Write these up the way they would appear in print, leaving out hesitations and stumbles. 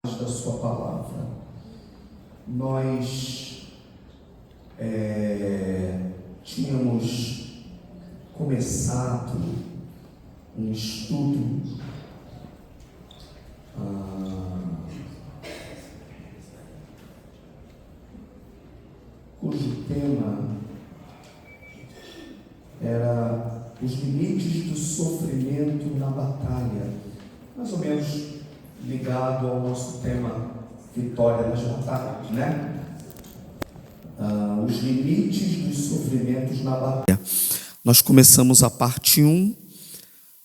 da sua palavra. Nós tínhamos começado um estudo cujo tema era os limites do sofrimento na batalha, mais ou menos ligado ao nosso tema Vitória nas Batalhas, né? Os limites dos sofrimentos na batalha. Nós começamos a parte 1,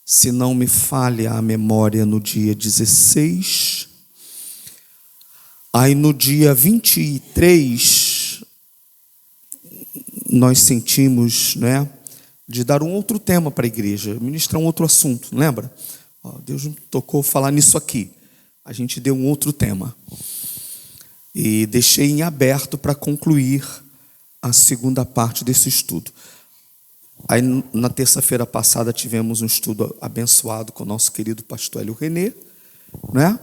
se não me falha a memória, no dia 16. Aí no dia 23, nós sentimos, né, de dar um outro tema para a igreja, ministrar um outro assunto, lembra? Deus me tocou falar nisso aqui. A gente deu um outro tema. E deixei em aberto para concluir a segunda parte desse estudo. Aí, na terça-feira passada, tivemos um estudo abençoado com o nosso querido pastor Hélio Renê, né?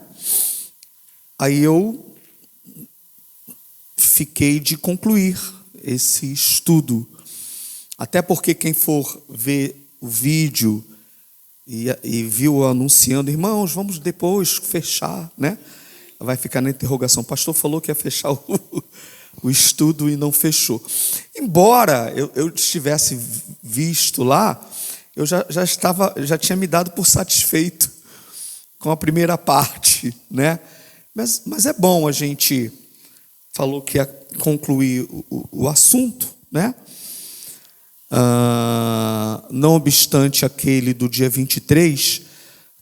Aí eu fiquei de concluir esse estudo. Até porque quem for ver o vídeo e viu anunciando, irmãos, vamos depois fechar, né? Vai ficar na interrogação. O pastor falou que ia fechar o estudo e não fechou. Embora eu tivesse visto lá, eu já tinha me dado por satisfeito com a primeira parte, né? Mas é bom, a gente falou que ia concluir o assunto, né? Não obstante aquele do dia 23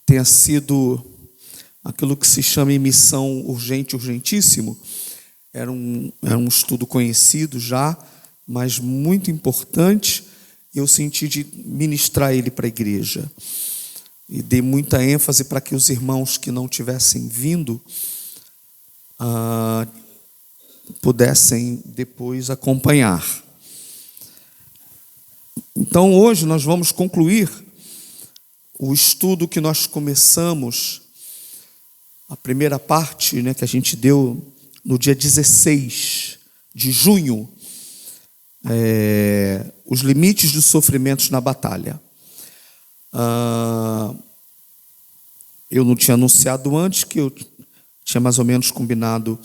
tenha sido aquilo que se chama em missão urgente, urgentíssimo. Era um estudo conhecido já, mas muito importante. Eu senti de ministrar ele para a igreja. E dei muita ênfase para que os irmãos que não tivessem vindo pudessem depois acompanhar. Então, hoje nós vamos concluir o estudo que nós começamos, a primeira parte, né, que a gente deu no dia 16 de junho, os limites dos sofrimentos na batalha. Eu não tinha anunciado antes, que eu tinha mais ou menos combinado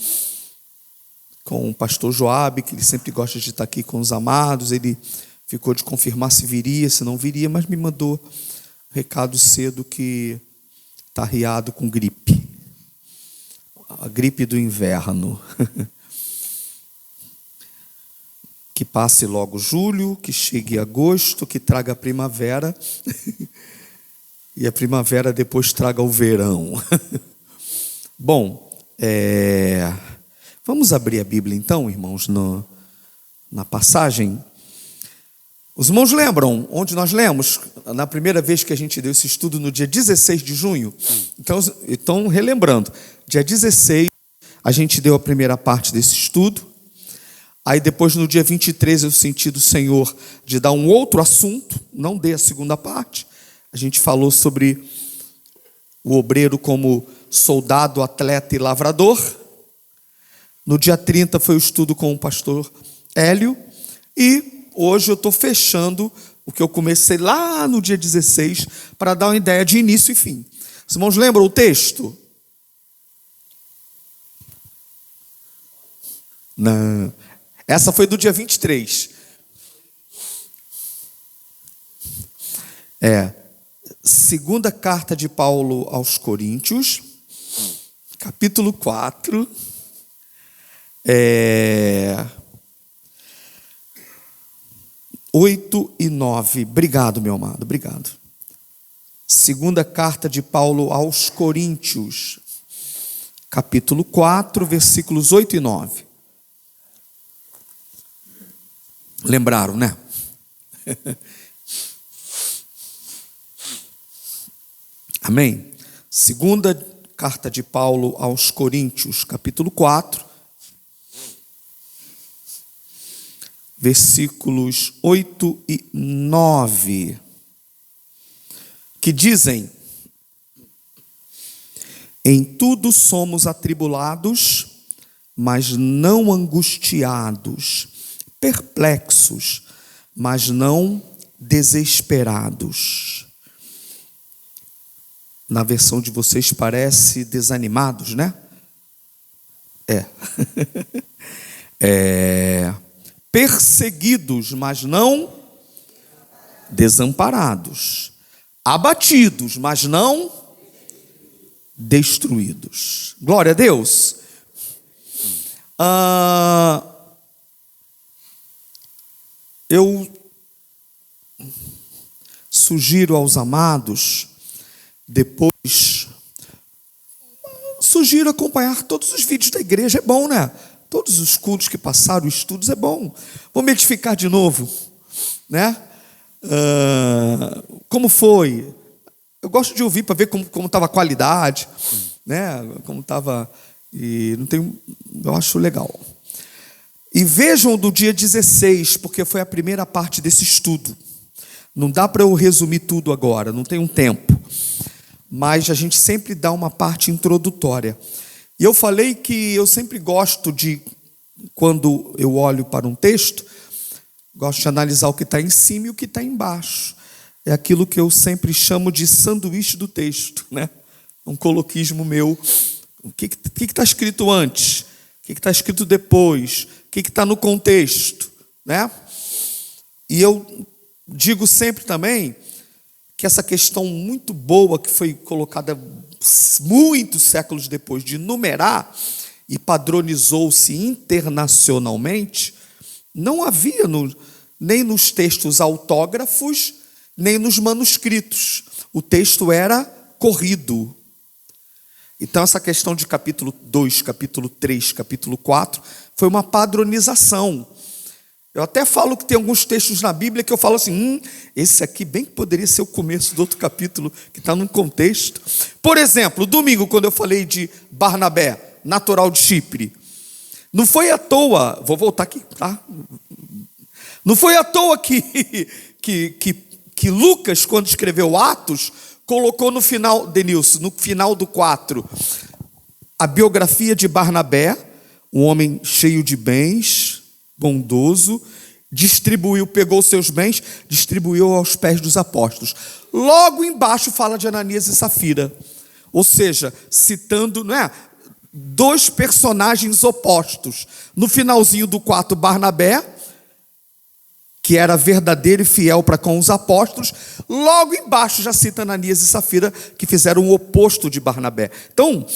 com o pastor Joabe, que ele sempre gosta de estar aqui com os amados. Ele ficou de confirmar se viria, se não viria, mas me mandou recado cedo que está arriado com gripe. A gripe do inverno. Que passe logo julho, que chegue agosto, que traga a primavera. E a primavera depois traga o verão. Bom, vamos abrir a Bíblia então, irmãos, na passagem. Os irmãos lembram onde nós lemos na primeira vez que a gente deu esse estudo, no dia 16 de junho? Então, relembrando, dia 16 a gente deu a primeira parte desse estudo. Aí depois, no dia 23, eu senti do Senhor de dar um outro assunto, não dei a segunda parte. A gente falou sobre o obreiro como soldado, atleta e lavrador. No dia 30 foi o estudo com o pastor Hélio. E hoje eu estou fechando o que eu comecei lá no dia 16 para dar uma ideia de início e fim. Os irmãos lembram o texto? Não. Essa foi do dia 23. Segunda carta de Paulo aos Coríntios, capítulo 4. 8 e 9. Obrigado, meu amado, obrigado. Segunda carta de Paulo aos Coríntios, capítulo 4, versículos 8 e 9. Lembraram, né? Amém? Segunda carta de Paulo aos Coríntios, capítulo 4, versículos 8 e 9, que dizem: Em tudo somos atribulados, mas não angustiados, perplexos, mas não desesperados. Na versão de vocês parece desanimados, né? Perseguidos, mas não desamparados. Abatidos, mas não destruídos. Glória a Deus. Eu sugiro aos amados, depois, sugiro acompanhar todos os vídeos da igreja, é bom, né? Todos os cultos que passaram, os estudos, é bom. Vamos edificar de novo, né? Como foi? Eu gosto de ouvir para ver como estava a qualidade, né? Como estava, e não tem, eu acho legal. E vejam do dia 16, porque foi a primeira parte desse estudo. Não dá para eu resumir tudo agora, não tem um tempo. Mas a gente sempre dá uma parte introdutória. E eu falei que eu sempre gosto de, quando eu olho para um texto, gosto de analisar o que está em cima e o que está embaixo. É aquilo que eu sempre chamo de sanduíche do texto, né? Um coloquismo meu. O que está escrito antes? O que está escrito depois? O que está no contexto, né? E eu digo sempre também que essa questão muito boa que foi colocada muitos séculos depois de numerar e padronizou-se internacionalmente, não havia nem nos textos autógrafos, nem nos manuscritos. O texto era corrido. Então essa questão de capítulo 2, capítulo 3, capítulo 4 foi uma padronização. Eu até falo que tem alguns textos na Bíblia que eu falo assim, esse aqui bem que poderia ser o começo do outro capítulo, que está num contexto. Por exemplo, domingo, quando eu falei de Barnabé, natural de Chipre, não foi à toa, vou voltar aqui, tá? Não foi à toa que Lucas, quando escreveu Atos, colocou no final, Denilson, no final do 4, a biografia de Barnabé, um homem cheio de bens, bondoso, pegou seus bens, distribuiu aos pés dos apóstolos. Logo embaixo fala de Ananias e Safira, ou seja, citando, não é, dois personagens opostos. No finalzinho do 4, Barnabé, que era verdadeiro e fiel para com os apóstolos, logo embaixo já cita Ananias e Safira, que fizeram o oposto de Barnabé. Então,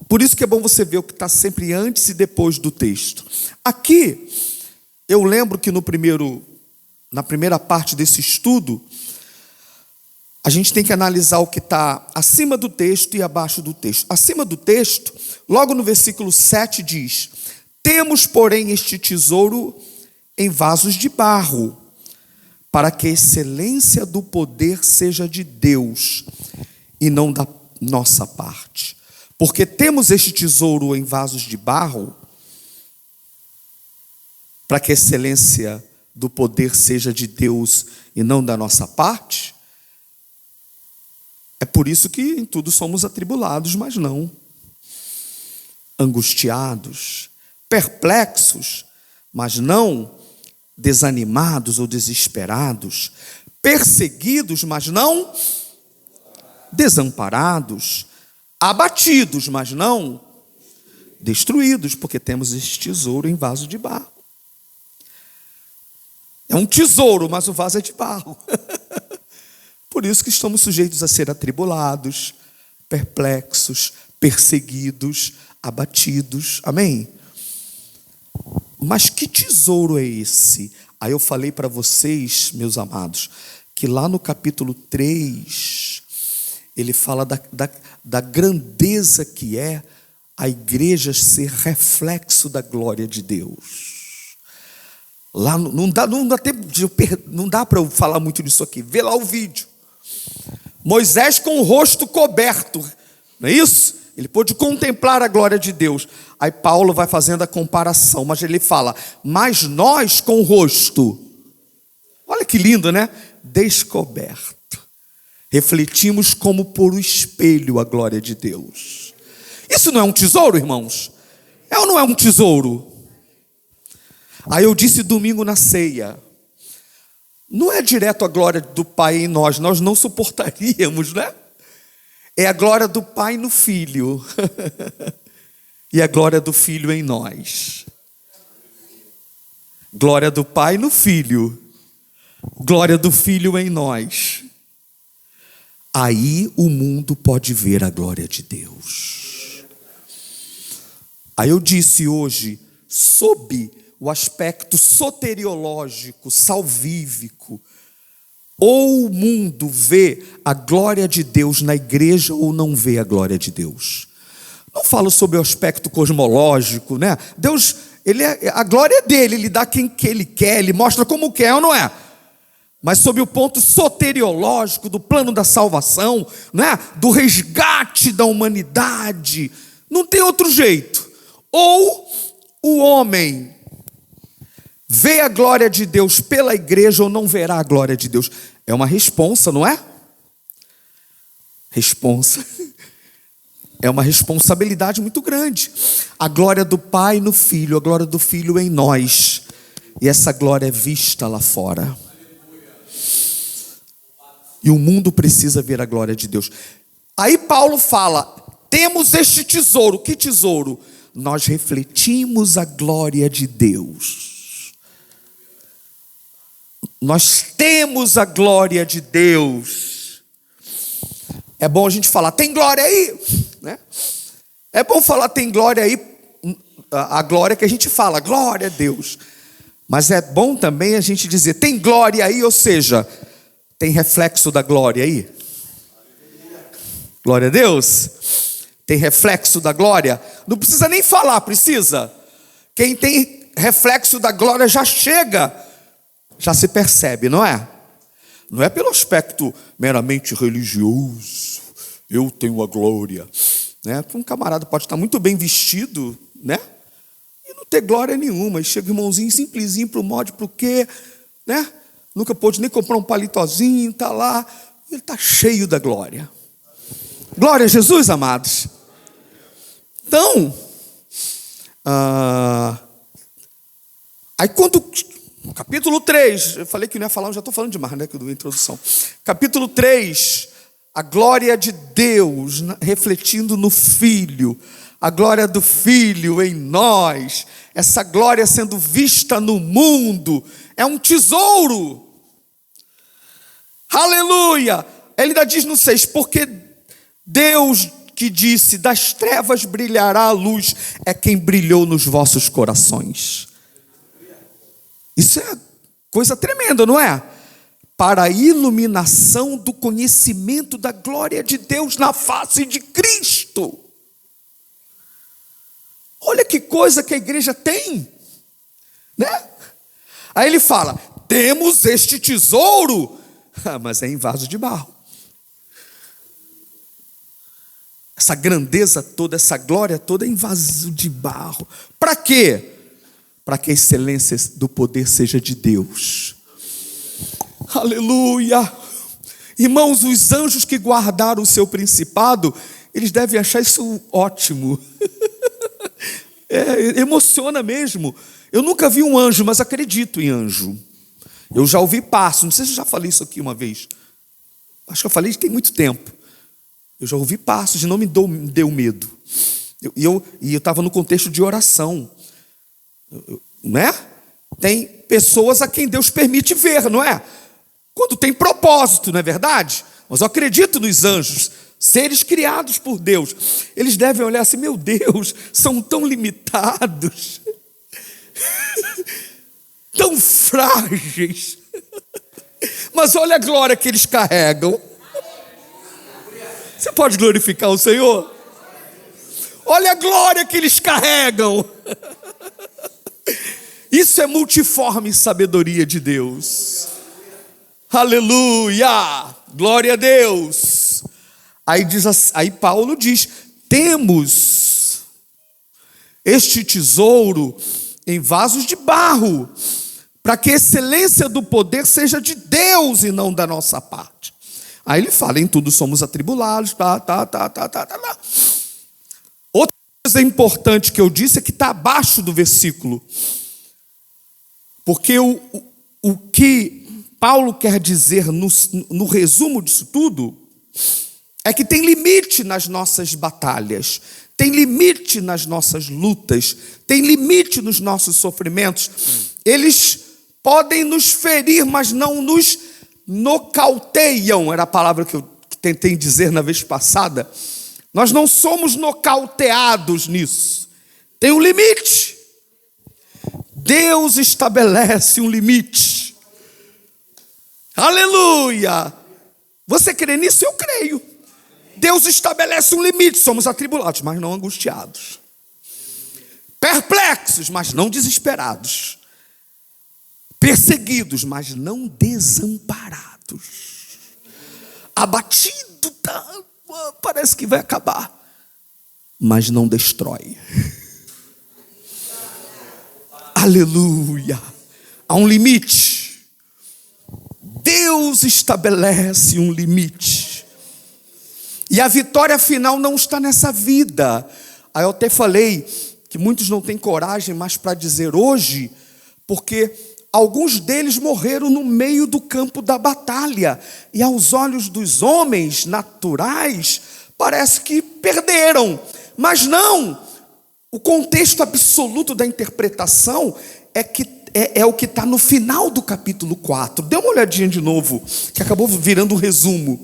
por isso que é bom você ver o que está sempre antes e depois do texto. Aqui, eu lembro que na primeira parte desse estudo, a gente tem que analisar o que está acima do texto e abaixo do texto. Acima do texto, logo no versículo 7 diz: temos, porém, este tesouro em vasos de barro, para que a excelência do poder seja de Deus e não da nossa parte. Porque temos este tesouro em vasos de barro, para que a excelência do poder seja de Deus e não da nossa parte. É por isso que em tudo somos atribulados, mas não angustiados, perplexos, mas não desanimados ou desesperados, perseguidos, mas não desamparados, abatidos, mas não destruídos, porque temos este tesouro em vaso de barro. É um tesouro, mas o vaso é de barro. Por isso que estamos sujeitos a ser atribulados, perplexos, perseguidos, abatidos. Amém? Mas que tesouro é esse? Aí eu falei para vocês, meus amados, que lá no capítulo 3, ele fala da grandeza que é a igreja ser reflexo da glória de Deus. Lá não dá para eu falar muito disso aqui. Vê lá o vídeo. Moisés com o rosto coberto, não é isso? Ele pôde contemplar a glória de Deus. Aí Paulo vai fazendo a comparação, mas ele fala, mas nós com o rosto, olha que lindo, né? Descoberto. refletimos como por um espelho a glória de Deus. Isso não é um tesouro, irmãos? É ou não é um tesouro? Aí eu disse domingo na ceia, não é direto a glória do Pai em nós não suportaríamos, né? É a glória do Pai no Filho e a glória do Filho em nós. Glória do Pai no Filho, glória do Filho em nós. Aí o mundo pode ver a glória de Deus. Aí eu disse hoje, sob o aspecto soteriológico, salvífico, ou o mundo vê a glória de Deus na igreja ou não vê a glória de Deus. Não falo sobre o aspecto cosmológico, né? Deus, a glória é dele, ele dá quem que ele quer, ele mostra como quer ou não é? Mas sob o ponto soteriológico, do plano da salvação, né? Do resgate da humanidade, não tem outro jeito. Ou o homem vê a glória de Deus pela igreja ou não verá a glória de Deus. É uma responsa, não é? Responsa. É uma responsabilidade muito grande. A glória do Pai no Filho, a glória do Filho em nós. E essa glória é vista lá fora. E o mundo precisa ver a glória de Deus. Aí Paulo fala, temos este tesouro. Que tesouro? Nós refletimos a glória de Deus. Nós temos a glória de Deus. É bom a gente falar, tem glória aí? Né? É bom falar, tem glória aí, a glória que a gente fala, glória a Deus. Mas é bom também a gente dizer, tem glória aí, ou seja, tem reflexo da glória aí? Glória a Deus. Tem reflexo da glória? Não precisa nem falar, precisa? Quem tem reflexo da glória já chega, já se percebe, não é? Não é pelo aspecto meramente religioso, eu tenho a glória, né? Um camarada pode estar muito bem vestido, né? E não ter glória nenhuma, e chega o irmãozinho simplesinho para o mod, para o quê, né? Nunca pôde nem comprar um palitozinho, está lá, ele está cheio da glória. Glória a Jesus, amados. Então, aí quando, capítulo 3, eu falei que não ia falar, eu já estou falando demais, né, da introdução. Capítulo 3, a glória de Deus refletindo no Filho, a glória do Filho em nós, essa glória sendo vista no mundo, é um tesouro. Aleluia! Ele ainda diz no 6, porque Deus que disse, das trevas brilhará a luz, é quem brilhou nos vossos corações. Isso é coisa tremenda, não é? Para a iluminação do conhecimento da glória de Deus na face de Cristo. Olha que coisa que a igreja tem, né? Aí ele fala, temos este tesouro, mas é em vaso de barro. Essa grandeza toda, essa glória toda é em vaso de barro. Para quê? Para que a excelência do poder seja de Deus. Aleluia! Irmãos, os anjos que guardaram o seu principado, eles devem achar isso ótimo. Emociona mesmo. Eu nunca vi um anjo, mas acredito em anjo. Eu já ouvi passos, não sei se eu já falei isso aqui uma vez. Acho que eu falei tem muito tempo. Eu já ouvi passos e não me deu medo. E eu estava no contexto de oração. Né? Tem pessoas a quem Deus permite ver, não é? Quando tem propósito, não é verdade? Mas eu acredito nos anjos, seres criados por Deus. Eles devem olhar assim, meu Deus, são tão limitados, tão frágeis. Mas olha a glória que eles carregam. Você pode glorificar o Senhor? Olha a glória que eles carregam. Isso é multiforme sabedoria de Deus. Aleluia! Glória a Deus! Aí Paulo diz, temos este tesouro em vasos de barro, para que a excelência do poder seja de Deus e não da nossa parte. Aí ele fala, em tudo somos atribulados, tá. Outra coisa importante que eu disse é que está abaixo do versículo. Porque o que Paulo quer dizer no resumo disso tudo é que tem limite nas nossas batalhas, tem limite nas nossas lutas, tem limite nos nossos sofrimentos. Eles podem nos ferir, mas não nos nocauteiam, era a palavra que eu tentei dizer na vez passada. Nós não somos nocauteados nisso. Tem um limite. Deus estabelece um limite. Aleluia! Você crê nisso? Eu creio. Deus estabelece um limite. Somos atribulados, mas não angustiados. Perplexos, mas não desesperados. Perseguidos, mas não desamparados. Abatido, parece que vai acabar, mas não destrói. Aleluia! Há um limite. Deus estabelece um limite. E a vitória final não está nessa vida. Aí eu até falei que muitos não têm coragem mais para dizer hoje, porque alguns deles morreram no meio do campo da batalha. E aos olhos dos homens naturais, parece que perderam. Mas não. O contexto absoluto da interpretação é o que está no final do capítulo 4. Dê uma olhadinha de novo, que acabou virando um resumo.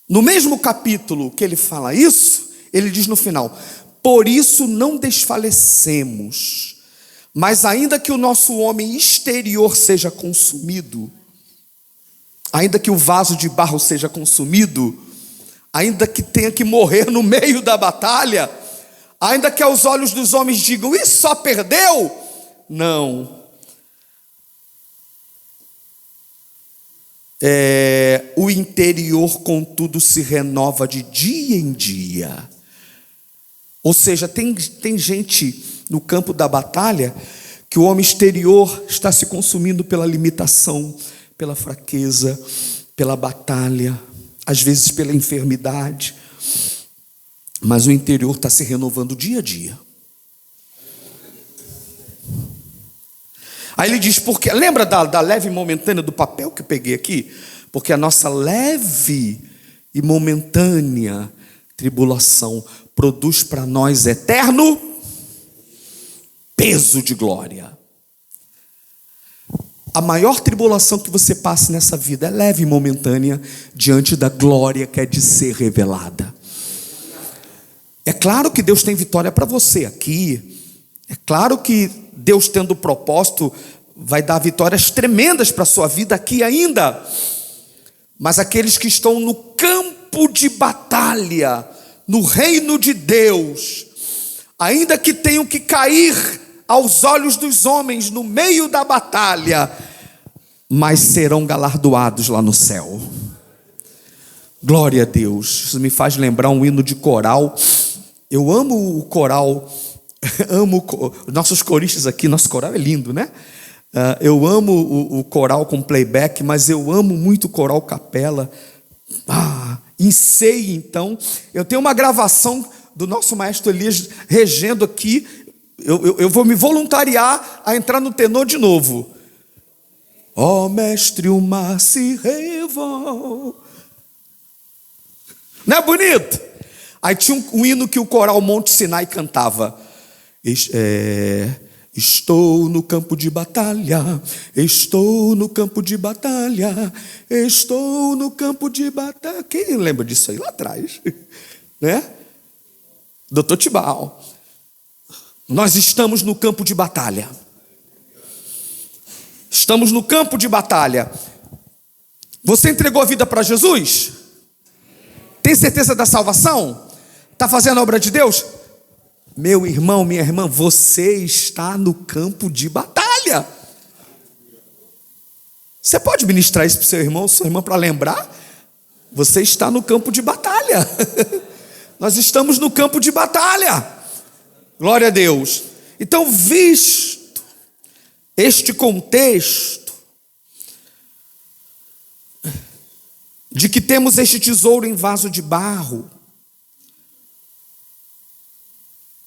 No mesmo capítulo que ele fala isso, ele diz no final: por isso não desfalecemos, mas ainda que o nosso homem exterior seja consumido, ainda que o vaso de barro seja consumido, ainda que tenha que morrer no meio da batalha, ainda que aos olhos dos homens digam, e só perdeu? Não. O interior, contudo, se renova de dia em dia. Ou seja, tem gente no campo da batalha que o homem exterior está se consumindo pela limitação, pela fraqueza, pela batalha, às vezes pela enfermidade, mas o interior está se renovando dia a dia. Aí ele diz, porque lembra da leve e momentânea do papel que eu peguei aqui? Porque a nossa leve e momentânea tribulação produz para nós eterno peso de glória. A maior tribulação que você passe nessa vida é leve e momentânea diante da glória que é de ser revelada. É claro que Deus tem vitória para você aqui. É claro que Deus, tendo propósito, vai dar vitórias tremendas para a sua vida aqui ainda. Mas aqueles que estão no campo de batalha, no reino de Deus, ainda que tenham que cair aos olhos dos homens no meio da batalha, mas serão galardoados lá no céu. Glória a Deus. Isso me faz lembrar um hino de coral. Eu amo o coral, amo nossos coristas aqui, nosso coral é lindo, né? Eu amo o coral com playback, mas eu amo muito o coral capela. Em ceia, então, eu tenho uma gravação do nosso maestro Elias regendo aqui. Eu vou me voluntariar a entrar no tenor de novo. Ó mestre, o mar se revolve. Não é bonito? Aí tinha um hino que o coral Monte Sinai cantava. Estou no campo de batalha, estou no campo de batalha, estou no campo de batalha. Quem lembra disso aí lá atrás? Né? Doutor Tibau. Nós estamos no campo de batalha. Estamos no campo de batalha. Você entregou a vida para Jesus? Tem certeza da salvação? Está fazendo a obra de Deus? Meu irmão, minha irmã, você está no campo de batalha. Você pode ministrar isso para o seu irmão, sua irmã, para lembrar? Você está no campo de batalha. Nós estamos no campo de batalha. Glória a Deus. Então, visto este contexto, de que temos este tesouro em vaso de barro.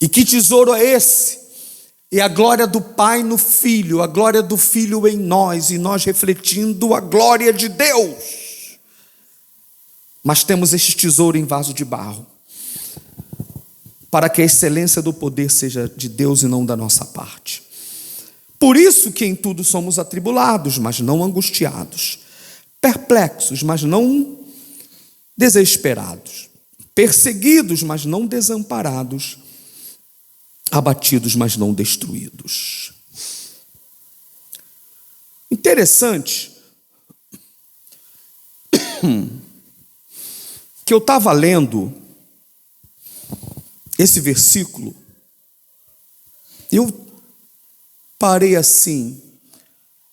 E que tesouro é esse? É a glória do Pai no Filho, a glória do Filho em nós, e nós refletindo a glória de Deus. Mas temos este tesouro em vaso de barro, para que a excelência do poder seja de Deus e não da nossa parte. Por isso que em tudo somos atribulados, mas não angustiados, perplexos, mas não desesperados, perseguidos, mas não desamparados, abatidos, mas não destruídos. Interessante que eu estava lendo esse versículo, eu parei assim,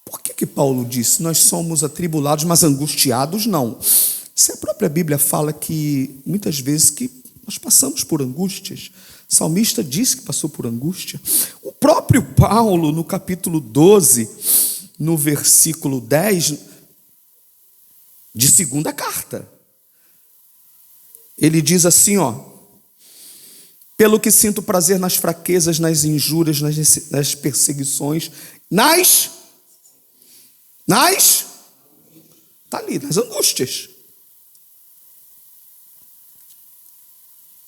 por que Paulo disse, nós somos atribulados, mas angustiados não? Se a própria Bíblia fala que, muitas vezes, que nós passamos por angústias, o salmista disse que passou por angústia, o próprio Paulo, no capítulo 12, no versículo 10, de segunda carta, ele diz assim, pelo que sinto prazer nas fraquezas, nas injúrias, nas perseguições, está ali, nas angústias.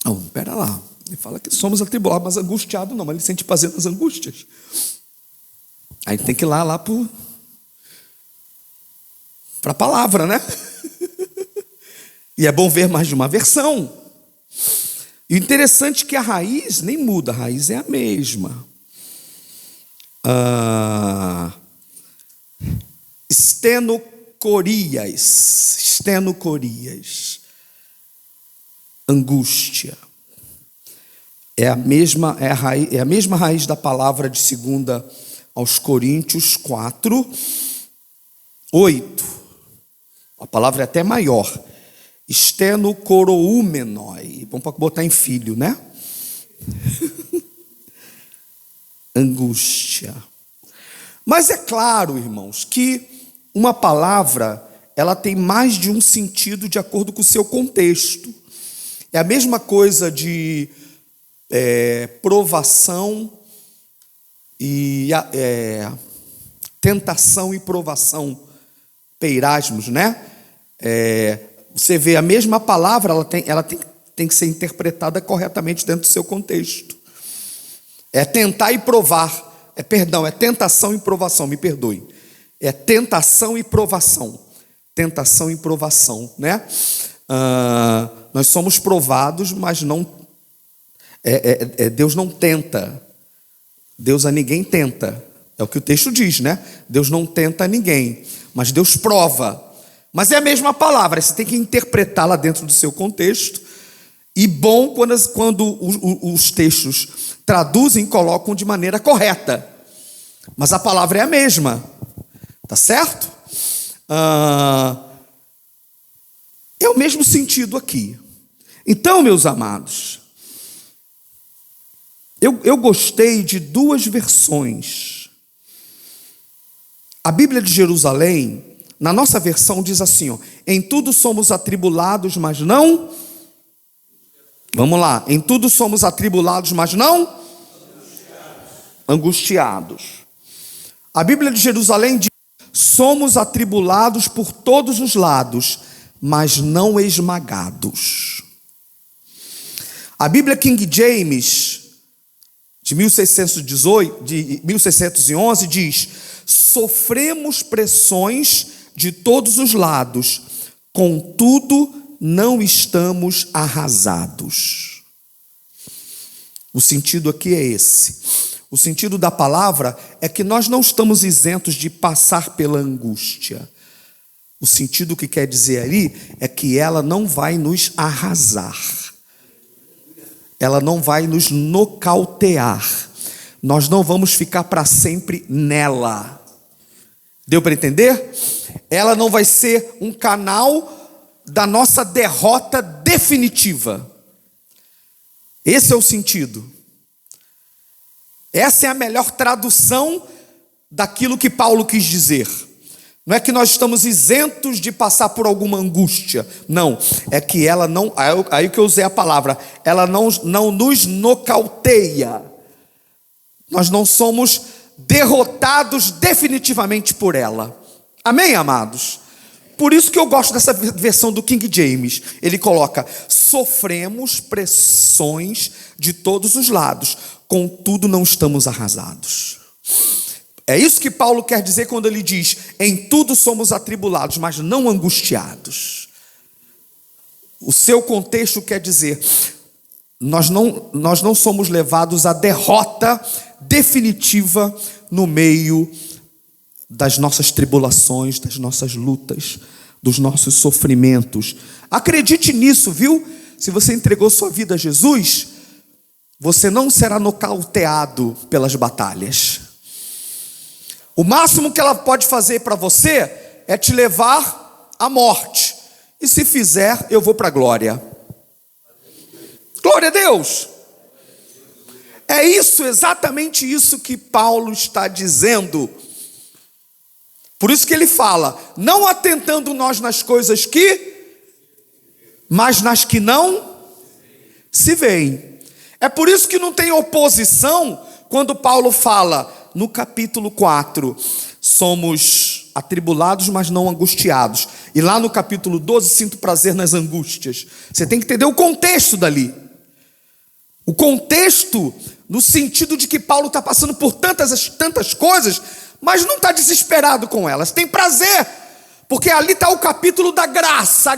Não, pera lá, ele fala que somos atribulados, mas angustiados não, mas ele sente prazer nas angústias. Aí tem que ir lá para a palavra, né? E é bom ver mais de uma versão. E o interessante é que a raiz nem muda, a raiz é a mesma. Estenocorias, angústia. É a mesma raiz da palavra de 2 aos Coríntios 4, 8. A palavra é até maior. Estenocoroúmenoi. Vamos botar em filho, né? Angústia. Mas é claro, irmãos, que uma palavra, ela tem mais de um sentido de acordo com o seu contexto. É a mesma coisa de provação e tentação e provação, peirasmos, né? Você vê a mesma palavra, ela tem que ser interpretada corretamente dentro do seu contexto. É tentar e provar, é tentação e provação, me perdoe. É tentação e provação, né? Nós somos provados, mas não, Deus não tenta, Deus a ninguém tenta, é o que o texto diz, né? Deus não tenta a ninguém, mas Deus prova. Mas é a mesma palavra, você tem que interpretá-la dentro do seu contexto. E bom quando os textos traduzem e colocam de maneira correta. Mas a palavra é a mesma, tá certo? É o mesmo sentido aqui. Então, meus amados, eu gostei de duas versões. A Bíblia de Jerusalém, na nossa versão, diz assim, em tudo somos atribulados, mas não... Vamos lá, em tudo somos atribulados, mas não... Angustiados. A Bíblia de Jerusalém diz, somos atribulados por todos os lados, mas não esmagados. A Bíblia King James, de 1611, diz, sofremos pressões de todos os lados, contudo não estamos arrasados. O sentido aqui é esse. O sentido da palavra é que nós não estamos isentos de passar pela angústia. O sentido que quer dizer ali é que ela não vai nos arrasar. Ela não vai nos nocautear. Nós não vamos ficar para sempre nela. Deu para entender? Ela não vai ser um canal da nossa derrota definitiva. Esse é o sentido. Essa é a melhor tradução daquilo que Paulo quis dizer. Não é que nós estamos isentos de passar por alguma angústia. Não, é que ela não, aí que eu usei a palavra, ela não nos nocauteia. Nós não somos derrotados definitivamente por ela. Amém, amados? Por isso que eu gosto dessa versão do King James. Ele coloca: sofremos pressões de todos os lados, contudo não estamos arrasados. É isso que Paulo quer dizer quando ele diz: em tudo somos atribulados, mas não angustiados. O seu contexto quer dizer: nós não somos levados à derrota definitiva no meio das nossas tribulações, das nossas lutas, dos nossos sofrimentos. Acredite nisso, viu? Se você entregou sua vida a Jesus, você não será nocauteado pelas batalhas. O máximo que ela pode fazer para você é te levar à morte. E se fizer, eu vou para a glória. Glória a Deus! É isso, exatamente isso que Paulo está dizendo. Por isso que ele fala: não atentando nós nas coisas que, mas nas que não se veem. É por isso que não tem oposição quando Paulo fala no capítulo 4, somos atribulados, mas não angustiados. E lá no capítulo 12, sinto prazer nas angústias. Você tem que entender o contexto dali. O contexto no sentido de que Paulo está passando por tantas coisas, mas não está desesperado com elas. Tem prazer, porque ali está o capítulo da graça, a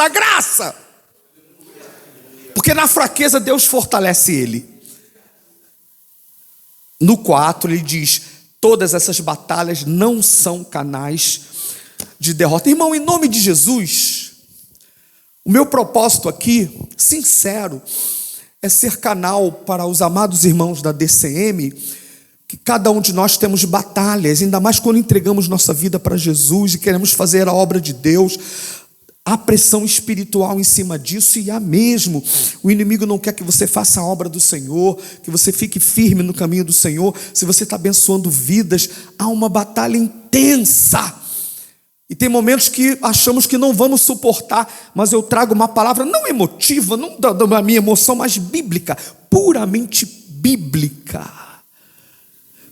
graça. Porque na fraqueza Deus fortalece ele. No 4 ele diz: todas essas batalhas não são canais de derrota. Irmão, em nome de Jesus, o meu propósito aqui, sincero, é ser canal para os amados irmãos da DCM, que cada um de nós temos batalhas, ainda mais quando entregamos nossa vida para Jesus e queremos fazer a obra de Deus. Há pressão espiritual em cima disso, e há mesmo. O inimigo não quer que você faça a obra do Senhor, que você fique firme no caminho do Senhor. Se você está abençoando vidas, há uma batalha intensa. E tem momentos que achamos que não vamos suportar, mas eu trago uma palavra não emotiva, não da minha emoção, mas bíblica, puramente bíblica,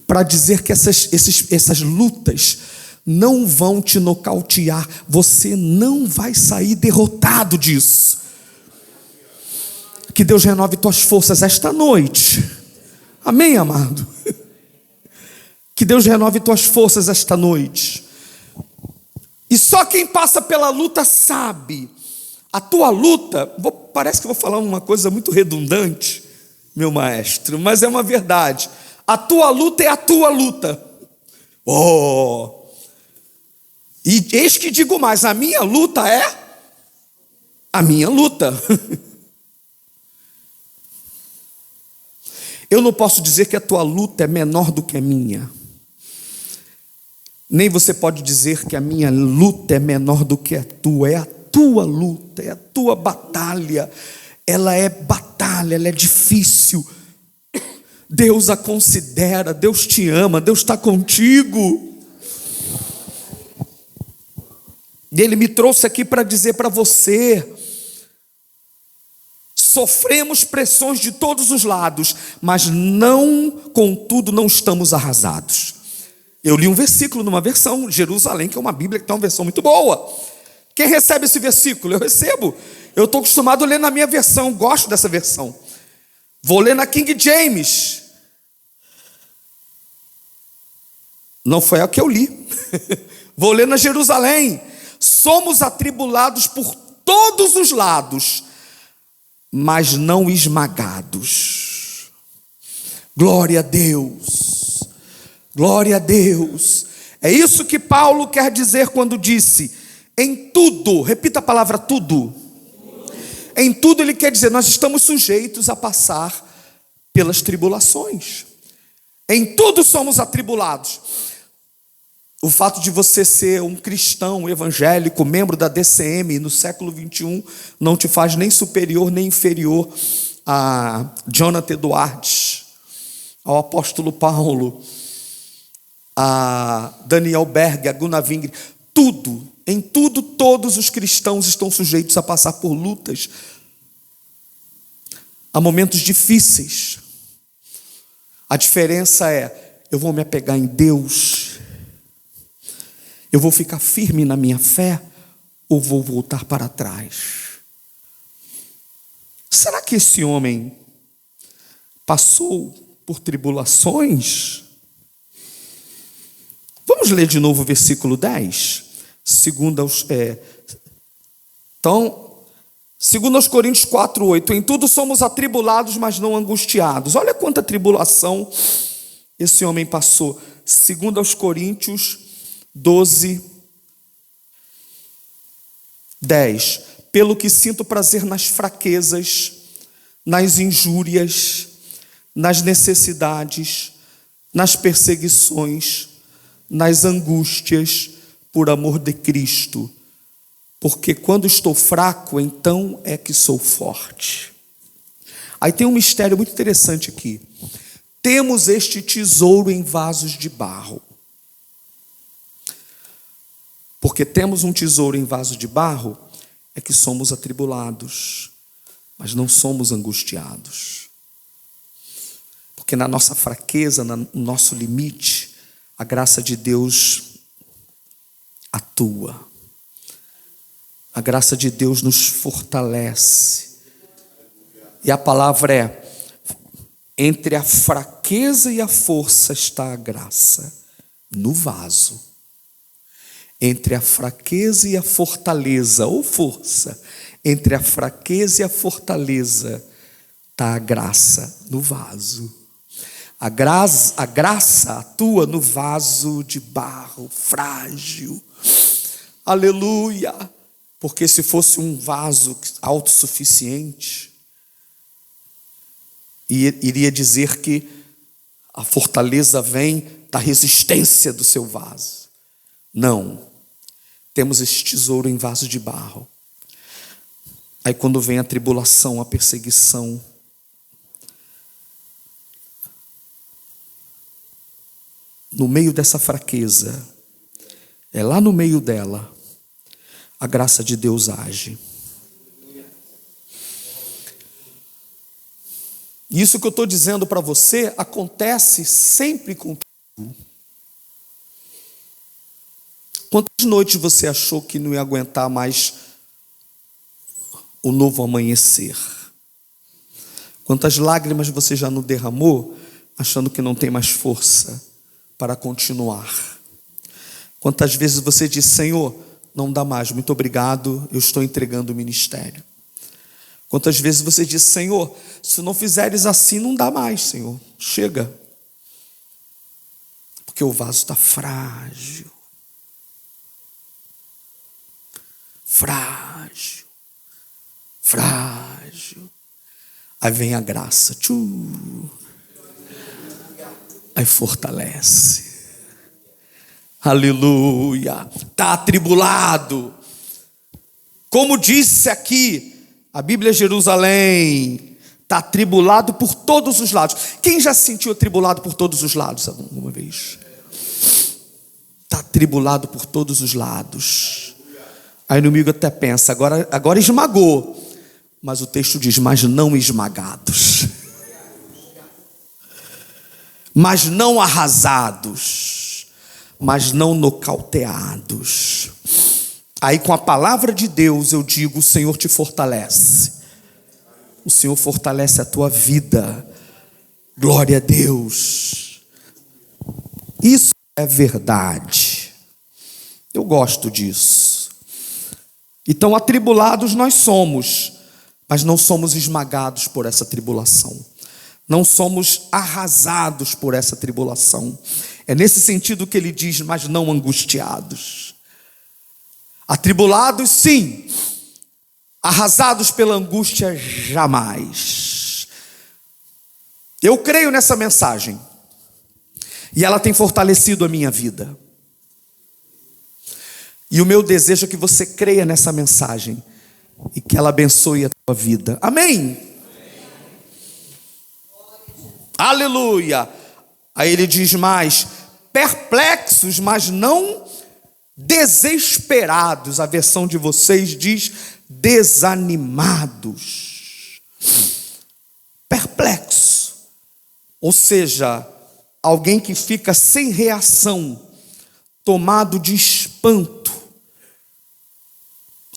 para dizer que essas lutas não vão te nocautear. Você não vai sair derrotado disso. Que Deus renove tuas forças esta noite. Amém, amado? Que Deus renove tuas forças esta noite. E só quem passa pela luta sabe. A tua luta, parece que eu vou falar uma coisa muito redundante, meu maestro, mas é uma verdade. A tua luta é a tua luta. E eis que digo mais: a minha luta é a minha luta. Eu não posso dizer que a tua luta é menor do que a minha. Nem você pode dizer que a minha luta é menor do que a tua. É a tua luta, é a tua batalha. Ela é batalha, ela é difícil. Deus a considera, Deus te ama, Deus está contigo. E Ele me trouxe aqui para dizer para você: sofremos pressões de todos os lados, mas contudo, não estamos arrasados. Eu li um versículo numa versão, Jerusalém, que é uma Bíblia que tem uma versão muito boa. Quem recebe esse versículo? Eu recebo. Eu estou acostumado a ler na minha versão, gosto dessa versão. Vou ler na King James. Não foi a que eu li. Vou ler na Jerusalém. Somos atribulados por todos os lados, mas não esmagados. Glória a Deus. Glória a Deus. É isso que Paulo quer dizer quando disse: em tudo, repita a palavra tudo. Em tudo ele quer dizer, nós estamos sujeitos a passar pelas tribulações. Em tudo somos atribulados. O fato de você ser um cristão evangélico, membro da DCM no século 21, não te faz nem superior nem inferior a Jonathan Edwards, ao apóstolo Paulo, a Daniel Berg, a Gunnar Wingre, em tudo, todos os cristãos estão sujeitos a passar por lutas, a momentos difíceis. A diferença é, eu vou me apegar em Deus, eu vou ficar firme na minha fé, ou vou voltar para trás? Será que esse homem passou por tribulações? Vamos ler de novo o versículo 10. Segundo aos Coríntios 4:8. Em tudo somos atribulados, mas não angustiados. Olha quanta tribulação esse homem passou. Segundo aos Coríntios 12:10. Pelo que sinto prazer nas fraquezas, nas injúrias, nas necessidades, nas perseguições, nas angústias, por amor de Cristo, porque quando estou fraco, então é que sou forte. Aí tem um mistério muito interessante aqui. Temos este tesouro em vasos de barro. Porque temos um tesouro em vaso de barro, é que somos atribulados, mas não somos angustiados. Porque na nossa fraqueza, no nosso limite, a graça de Deus atua. A graça de Deus nos fortalece. E a palavra é: entre a fraqueza e a força está a graça, no vaso. Entre a fraqueza e a fortaleza, ou força, entre a fraqueza e a fortaleza está a graça, no vaso. A graça atua no vaso de barro frágil. Aleluia! Porque se fosse um vaso autossuficiente, iria dizer que a fortaleza vem da resistência do seu vaso. Não. Temos esse tesouro em vaso de barro. Aí quando vem a tribulação, a perseguição, no meio dessa fraqueza, é lá no meio dela, a graça de Deus age. Isso que eu estou dizendo para você acontece sempre contigo. Quantas noites você achou que não ia aguentar mais o novo amanhecer? Quantas lágrimas você já não derramou, achando que não tem mais força para continuar? Quantas vezes você diz: Senhor, não dá mais, muito obrigado, eu estou entregando o ministério. Quantas vezes você diz: Senhor, se não fizeres assim, não dá mais, Senhor, chega. Porque o vaso está frágil. Frágil. Frágil. Aí vem a graça. Aí fortalece. Aleluia. Está atribulado. Como disse aqui, a Bíblia Jerusalém está atribulado por todos os lados. Quem já se sentiu atribulado por todos os lados alguma vez? Está atribulado por todos os lados. Aí o inimigo até pensa, agora esmagou. Mas o texto diz: mas não esmagados. Mas não arrasados. Mas não nocauteados. Aí com a palavra de Deus eu digo: o Senhor te fortalece. O Senhor fortalece a tua vida. Glória a Deus. Isso é verdade. Eu gosto disso. Então atribulados nós somos, mas não somos esmagados por essa tribulação. Não somos arrasados por essa tribulação. É nesse sentido que ele diz: mas não angustiados. Atribulados sim, arrasados pela angústia jamais. Eu creio nessa mensagem e ela tem fortalecido a minha vida. E o meu desejo é que você creia nessa mensagem e que ela abençoe a tua vida. Amém? Aleluia. Aí ele diz mais: perplexos, mas não desesperados. A versão de vocês diz desanimados. Perplexo, ou seja, alguém que fica sem reação, tomado de espanto,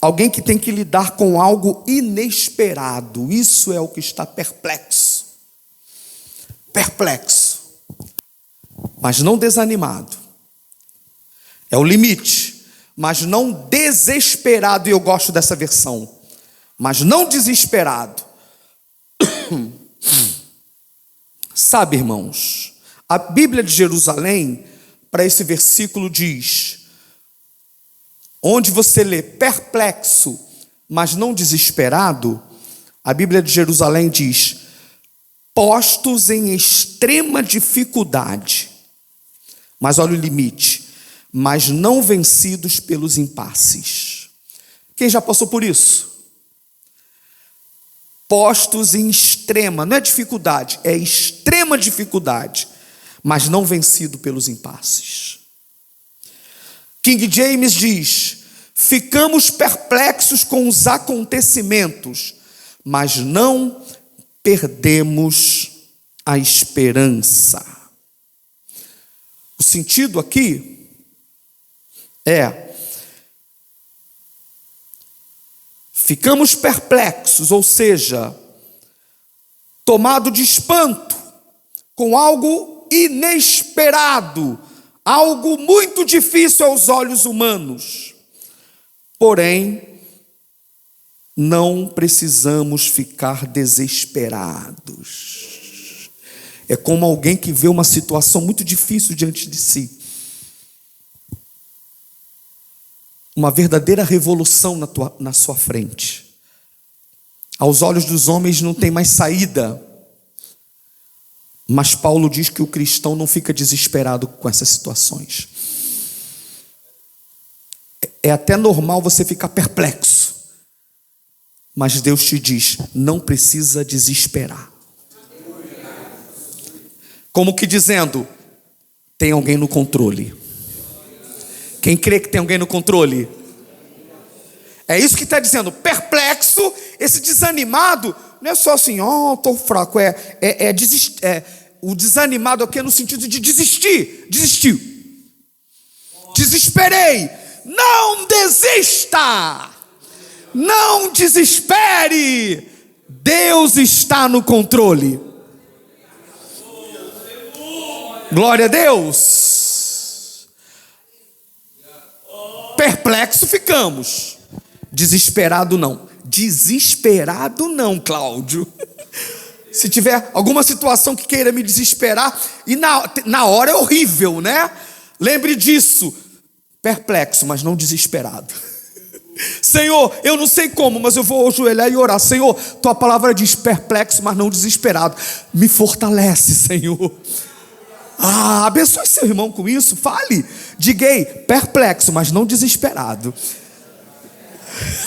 alguém que tem que lidar com algo inesperado. Isso é o que está perplexo. Perplexo, mas não desanimado. É o limite, mas não desesperado. E eu gosto dessa versão, mas não desesperado. Sabe, irmãos, a Bíblia de Jerusalém, para esse versículo diz, onde você lê perplexo, mas não desesperado, a Bíblia de Jerusalém diz, postos em extrema dificuldade. Mas olha o limite, mas não vencidos pelos impasses. Quem já passou por isso? Postos em extrema, não é dificuldade, é extrema dificuldade, mas não vencido pelos impasses. King James diz, ficamos perplexos com os acontecimentos, mas não perdemos a esperança. O sentido aqui é, ficamos perplexos, ou seja, tomado de espanto, com algo inesperado, algo muito difícil aos olhos humanos. Porém, não precisamos ficar desesperados. É como alguém que vê uma situação muito difícil diante de si. Uma verdadeira revolução na sua frente. Aos olhos dos homens não tem mais saída. Mas Paulo diz que o cristão não fica desesperado com essas situações. É até normal você ficar perplexo. Mas Deus te diz, não precisa desesperar. Como que dizendo, tem alguém no controle. Quem crê que tem alguém no controle? É isso que está dizendo, perplexo, esse desanimado, não é só assim, estou fraco, o desanimado aqui é no sentido de desistiu, desesperei, não desista, não desespere, Deus está no controle, glória a Deus. Perplexo ficamos, desesperado não. Desesperado não, Cláudio. Se tiver alguma situação que queira me desesperar, e na hora é horrível, né? Lembre disso. Perplexo, mas não desesperado. Senhor, eu não sei como, mas eu vou ajoelhar e orar. Senhor, tua palavra diz perplexo, mas não desesperado. Me fortalece, Senhor. Abençoe seu irmão com isso, fale. Diga aí, perplexo, mas não desesperado.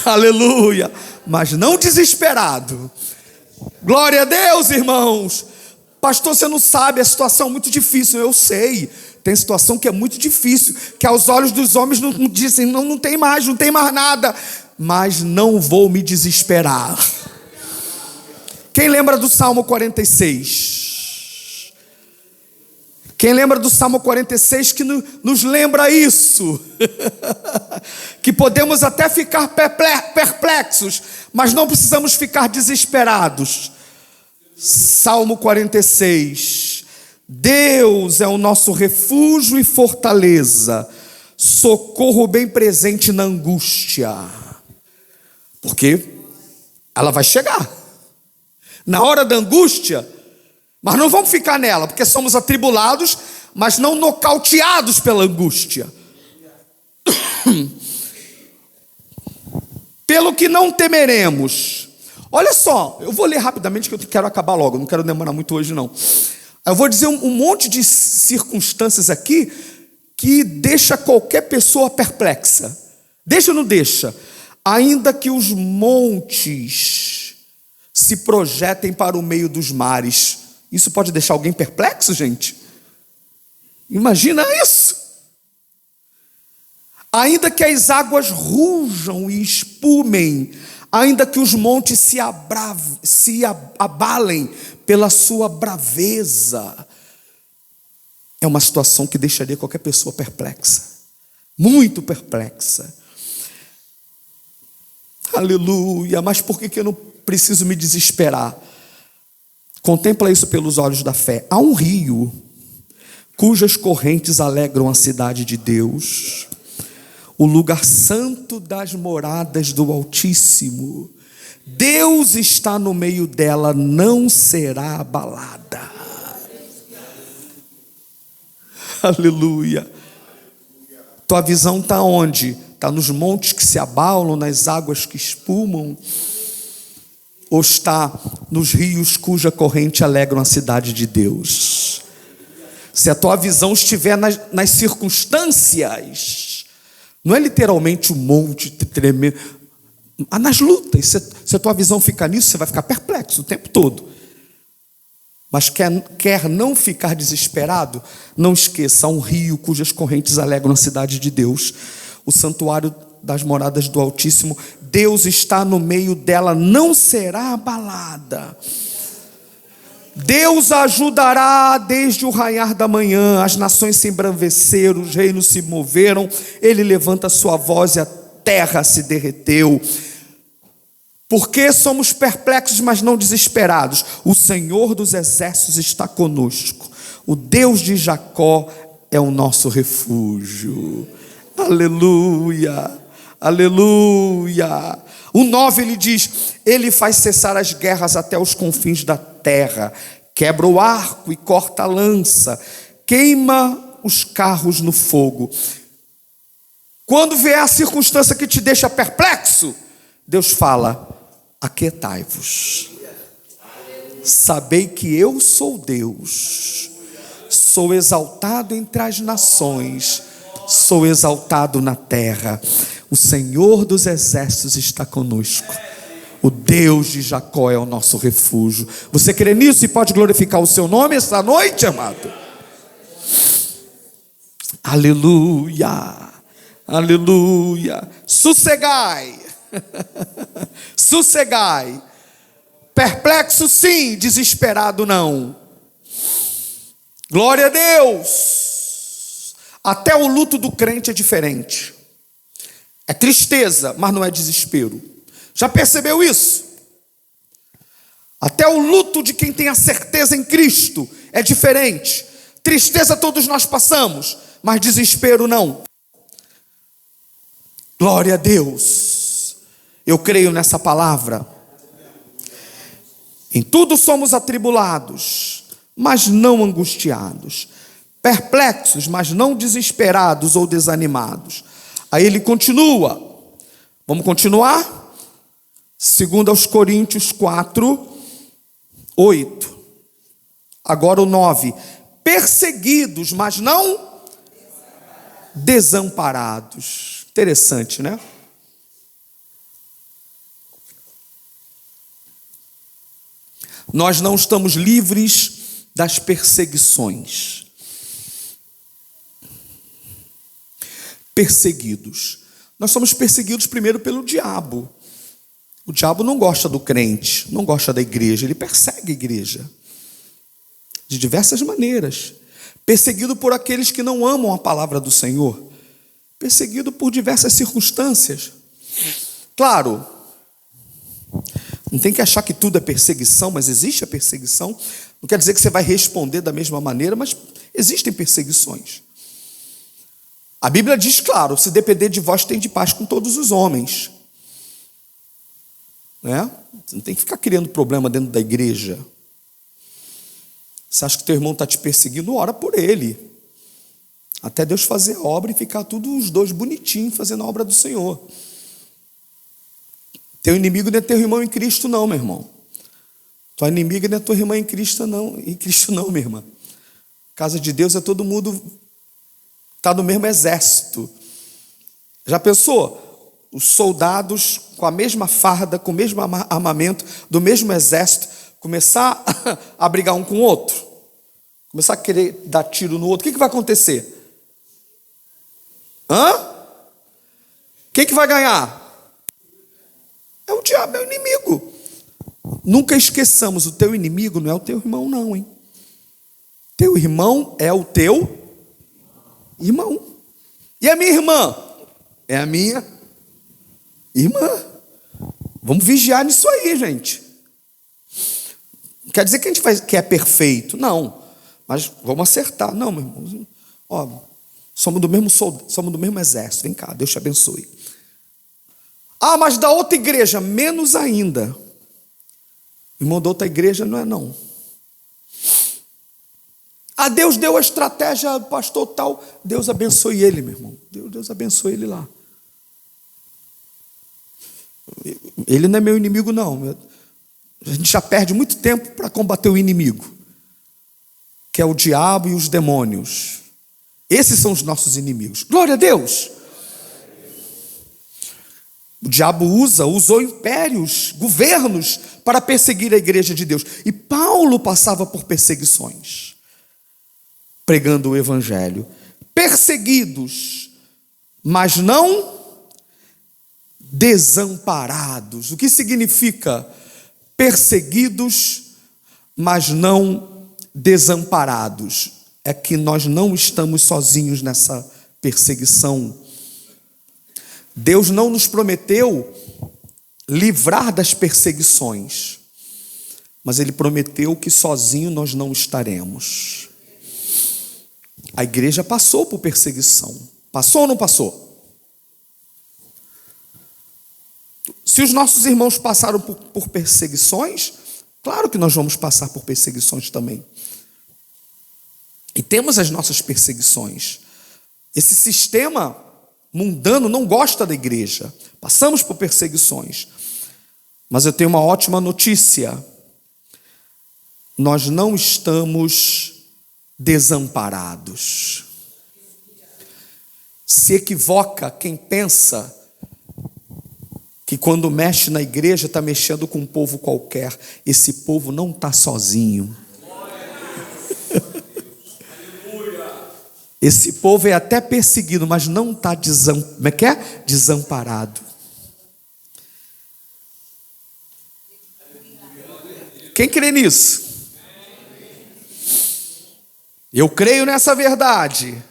Aleluia, mas não desesperado. Glória a Deus, irmãos. Pastor, você não sabe, a situação é muito difícil. Eu sei, tem situação que é muito difícil, que aos olhos dos homens não dizem, não tem mais nada. Mas não vou me desesperar. Quem lembra do Salmo 46? Quem lembra do Salmo 46 que nos lembra isso? Que podemos até ficar perplexos, mas não precisamos ficar desesperados. Salmo 46. Deus é o nosso refúgio e fortaleza, socorro bem presente na angústia. Porque ela vai chegar. Na hora da angústia, mas não vamos ficar nela, porque somos atribulados, mas não nocauteados pela angústia. Pelo que não temeremos. Olha só, eu vou ler rapidamente que eu quero acabar logo, não quero demorar muito hoje não. Eu vou dizer um monte de circunstâncias aqui que deixa qualquer pessoa perplexa. Deixa ou não deixa? Ainda que os montes se projetem para o meio dos mares. Isso pode deixar alguém perplexo, gente? Imagina isso. Ainda que as águas rujam e espumem, ainda que os montes se abalem pela sua braveza. É uma situação que deixaria qualquer pessoa perplexa, muito perplexa. Aleluia, mas por que eu não preciso me desesperar? Contempla isso pelos olhos da fé. Há um rio cujas correntes alegram a cidade de Deus, o lugar santo das moradas do Altíssimo. Deus está no meio dela, não será abalada. Aleluia. Tua visão está onde? Está nos montes que se abalam, nas águas que espumam? Ou está nos rios cuja corrente alegram a cidade de Deus? Se a tua visão estiver nas circunstâncias, não é literalmente um monte tremendo, nas lutas, se a tua visão ficar nisso, você vai ficar perplexo o tempo todo. Mas quer não ficar desesperado, não esqueça, há um rio cujas correntes alegram a cidade de Deus, o santuário das moradas do Altíssimo. Deus está no meio dela, não será abalada. Deus a ajudará desde o raiar da manhã. As nações se embraveceram, os reinos se moveram. Ele levanta a sua voz e a terra se derreteu. Porque somos perplexos, mas não desesperados. O Senhor dos exércitos está conosco. O Deus de Jacó é o nosso refúgio. Aleluia, aleluia. O 9 ele diz: ele faz cessar as guerras até os confins da terra, quebra o arco e corta a lança, queima os carros no fogo. Quando vier a circunstância que te deixa perplexo, Deus fala: aquietai-vos, sabei que eu sou Deus, sou exaltado entre as nações, sou exaltado na terra. O Senhor dos exércitos está conosco. O Deus de Jacó é o nosso refúgio. Você crê nisso e pode glorificar o seu nome esta noite, amado? Aleluia, aleluia. Sossegai, sossegai. Perplexo sim, desesperado não. Glória a Deus. Até o luto do crente é diferente. É tristeza, mas não é desespero. Já percebeu isso? Até o luto de quem tem a certeza em Cristo é diferente. Tristeza todos nós passamos, mas desespero não. Glória a Deus. Eu creio nessa palavra. Em tudo somos atribulados, mas não angustiados. Perplexos, mas não desesperados ou desanimados. Aí ele continua. Vamos continuar? 2 Coríntios 4, 8. Agora o 9. Perseguidos, mas não desamparados. Interessante, né? Nós não estamos livres das perseguições. Perseguidos. Nós somos perseguidos primeiro pelo diabo. O diabo não gosta do crente, não gosta da igreja, ele persegue a igreja de diversas maneiras. Perseguido por aqueles que não amam a palavra do Senhor. Perseguido por diversas circunstâncias. Claro, não tem que achar que tudo é perseguição, mas existe a perseguição. Não quer dizer que você vai responder da mesma maneira, mas existem perseguições. A Bíblia diz, claro, se depender de vós, tem de paz com todos os homens. Né? Você não tem que ficar criando problema dentro da igreja. Você acha que teu irmão está te perseguindo? Ora por ele. Até Deus fazer a obra e ficar tudo os dois bonitinhos fazendo a obra do Senhor. Teu inimigo não é teu irmão em Cristo não, meu irmão. Tua inimiga não é tua irmã em Cristo não, minha irmã. Casa de Deus é todo mundo, está no mesmo exército. Já pensou? Os soldados com a mesma farda, com o mesmo armamento, do mesmo exército, começar a brigar um com o outro? começar a querer dar tiro no outro, o que vai acontecer? Quem que vai ganhar? É o diabo, é o inimigo. Nunca esqueçamos, o teu inimigo não é o teu irmão não, hein? Teu irmão é o teu irmão. E a minha irmã? É a minha irmã. Vamos vigiar nisso aí, gente. Não quer dizer que a gente que é perfeito, não. Mas vamos acertar. Não, meu irmão. Ó, somos do mesmo soldado, somos do mesmo exército. Vem cá, Deus te abençoe. Mas da outra igreja, menos ainda. Irmão da outra igreja não é não. Deus deu a estratégia, pastor tal. Deus abençoe ele, meu irmão. Deus abençoe ele lá. Ele não é meu inimigo, não. A gente já perde muito tempo para combater o inimigo, que é o diabo e os demônios. Esses são os nossos inimigos. Glória a Deus. O diabo usou impérios, governos para perseguir a igreja de Deus. E Paulo passava por perseguições, pregando o evangelho. Perseguidos, mas não desamparados. O que significa perseguidos, mas não desamparados? É que nós não estamos sozinhos nessa perseguição. Deus não nos prometeu livrar das perseguições, mas Ele prometeu que sozinho nós não estaremos. A igreja passou por perseguição. Passou ou não passou? Se os nossos irmãos passaram por perseguições, claro que nós vamos passar por perseguições também. E temos as nossas perseguições. Esse sistema mundano não gosta da igreja. Passamos por perseguições. Mas eu tenho uma ótima notícia. Nós não estamos desamparados. Se equivoca quem pensa que quando mexe na igreja está mexendo com um povo qualquer. Esse povo não está sozinho. Esse povo é até perseguido, mas não está desamparado. Quem crê nisso? Eu creio nessa verdade.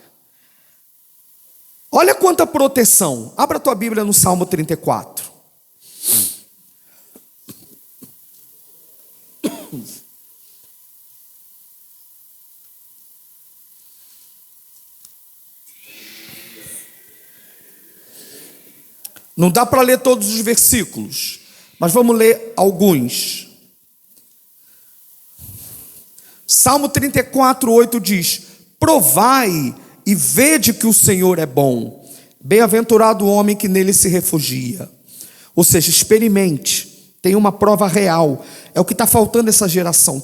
Olha quanta proteção. Abra a tua Bíblia no Salmo 34. Não dá para ler todos os versículos, mas vamos ler alguns. Salmo 34, 8 diz: provai e vede que o Senhor é bom. Bem-aventurado o homem que nele se refugia. Ou seja, experimente, tenha uma prova real. É o que está faltando essa geração,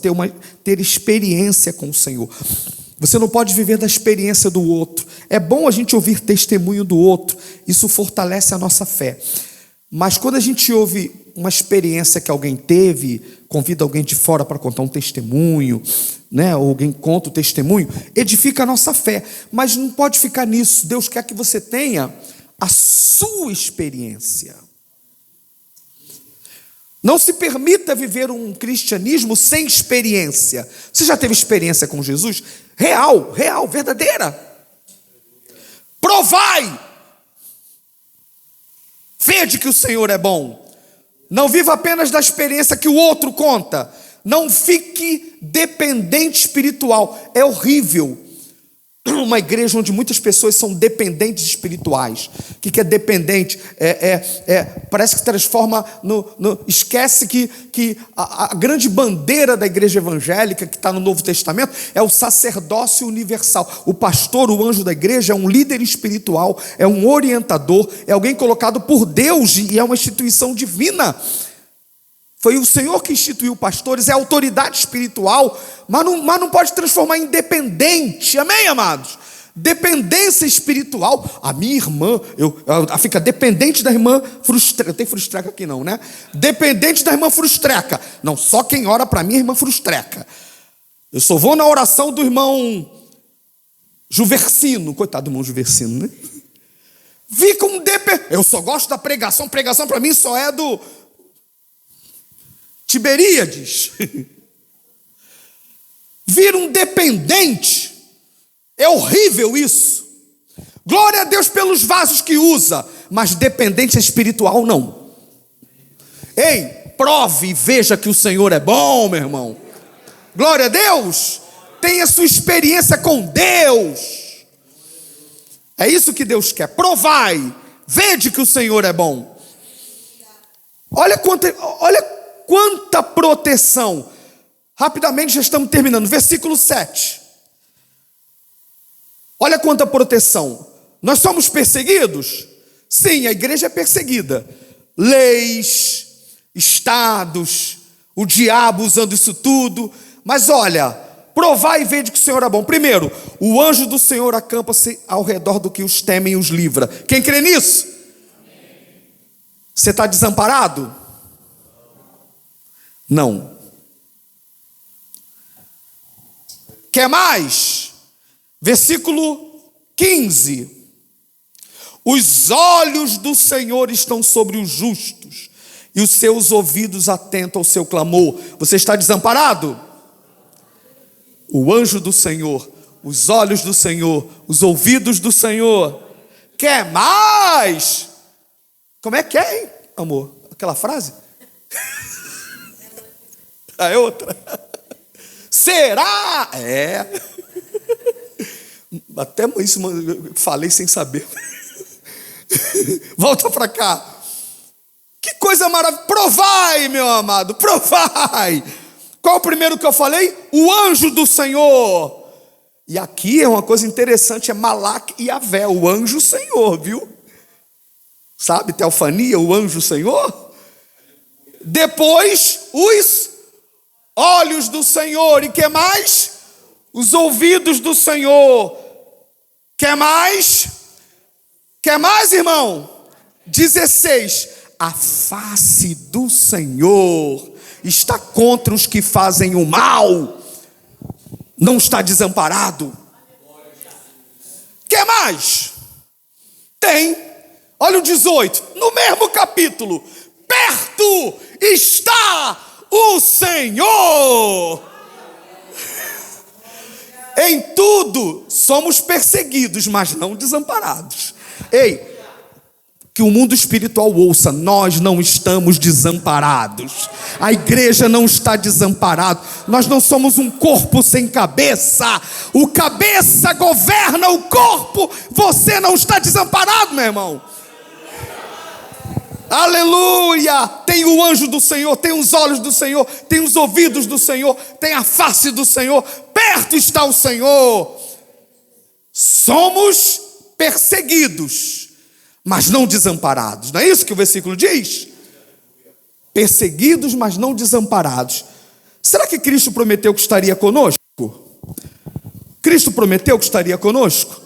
ter experiência com o Senhor. Você não pode viver da experiência do outro. É bom a gente ouvir testemunho do outro. Isso fortalece a nossa fé. Mas quando a gente ouve uma experiência que alguém teve, convida alguém de fora para contar um testemunho, né? Ou alguém conta o testemunho, edifica a nossa fé. Mas não pode ficar nisso. Deus quer que você tenha a sua experiência. Não se permita viver um cristianismo sem experiência. Você já teve experiência com Jesus? Real, verdadeira. Provai. Vede que o Senhor é bom. Não viva apenas da experiência que o outro conta. Não fique dependente espiritual. É horrível uma igreja onde muitas pessoas são dependentes espirituais. O que é dependente? Parece que se transforma esquece que a grande bandeira da igreja evangélica, que está no Novo Testamento, é o sacerdócio universal. O pastor, o anjo da igreja, é um líder espiritual, é um orientador, é alguém colocado por Deus e é uma instituição divina. Foi o Senhor que instituiu pastores, é autoridade espiritual, mas não pode transformar em dependente. Amém, amados? Dependência espiritual. A minha irmã, ela fica dependente da irmã frustreca. Não tem frustreca aqui não, né? Dependente da irmã frustreca. Não, só quem ora para mim é irmã frustreca. Eu só vou na oração do irmão Juversino. Coitado do irmão Juversino, né? Fica um Eu só gosto da pregação. Pregação para mim só é do Tiberíades. Vira um dependente. É horrível isso. Glória a Deus pelos vasos que usa, mas dependente espiritual não. Ei, prove e veja que o Senhor é bom, meu irmão. Glória a Deus. Tenha sua experiência com Deus. É isso que Deus quer. Provai, vede que o Senhor é bom. Olha quanta proteção. Rapidamente já estamos terminando. Versículo 7. Olha quanta proteção. Nós somos perseguidos? Sim, a igreja é perseguida. Leis, estados, o diabo usando isso tudo. Mas olha, provai e vede que o Senhor é bom. Primeiro, o anjo do Senhor acampa-se ao redor do que os temem e os livra. Quem crê nisso? Você está desamparado? Não. Quer mais? Versículo 15. Os olhos do Senhor estão sobre os justos, e os seus ouvidos atentos ao seu clamor. Você está desamparado? O anjo do Senhor, os olhos do Senhor, os ouvidos do Senhor. Quer mais? Como é que é, hein, amor? Aquela frase? É outra. Será? É. Até isso eu falei sem saber. Volta para cá. Que coisa maravilhosa. Provai, meu amado, provai. Qual o primeiro que eu falei? O anjo do Senhor. E aqui é uma coisa interessante, é Malaque e Yavé, o anjo Senhor, viu? Sabe, teofania, o anjo Senhor. Depois, os olhos do Senhor. E que mais? Os ouvidos do Senhor. Quer mais? Quer mais, irmão? 16. A face do Senhor está contra os que fazem o mal. Não está desamparado. Quer mais? Tem. Olha o 18. No mesmo capítulo. Perto está o Senhor. Em tudo somos perseguidos, mas não desamparados. Ei, que o mundo espiritual ouça, nós não estamos desamparados. A igreja não está desamparada. Nós não somos um corpo sem cabeça. O cabeça governa o corpo. Você não está desamparado, meu irmão. Aleluia! Tem o anjo do Senhor, tem os olhos do Senhor, tem os ouvidos do Senhor, tem a face do Senhor. Perto está o Senhor. Somos perseguidos, mas não desamparados. Não é isso que o versículo diz? Perseguidos, mas não desamparados. Será que Cristo prometeu que estaria conosco? Cristo prometeu que estaria conosco?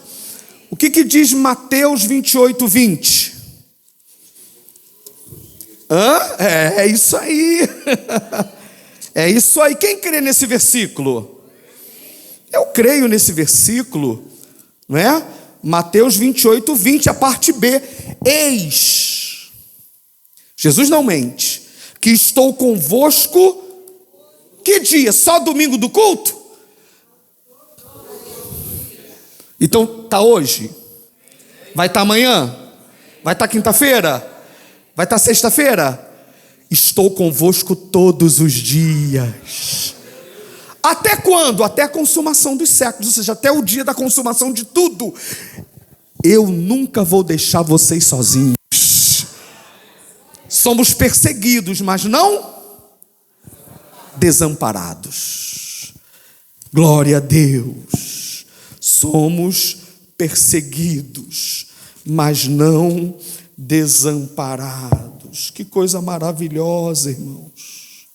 O que diz Mateus 28, 20? É isso aí. É isso aí. Quem crê nesse versículo? Eu creio nesse versículo, não é? Mateus 28, 20, a parte B. Eis, Jesus não mente, que estou convosco. Que dia? Só domingo do culto? Então está hoje? Vai estar amanhã? Vai estar quinta-feira? Vai estar sexta-feira? Estou convosco todos os dias. Até quando? Até a consumação dos séculos, ou seja, até o dia da consumação de tudo. Eu nunca vou deixar vocês sozinhos. Somos perseguidos, mas não desamparados. Glória a Deus. Somos perseguidos, mas não desamparados. Que coisa maravilhosa, irmãos.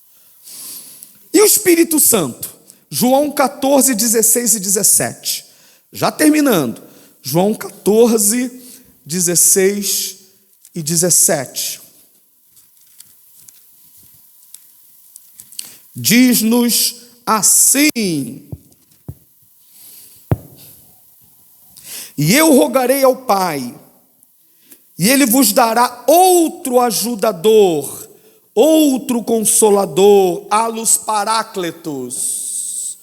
E o Espírito Santo? João 14, 16 e 17. Já terminando. João 14, 16 e 17. Diz-nos a assim. E eu rogarei ao Pai, e Ele vos dará outro ajudador, outro consolador, alus parácletos.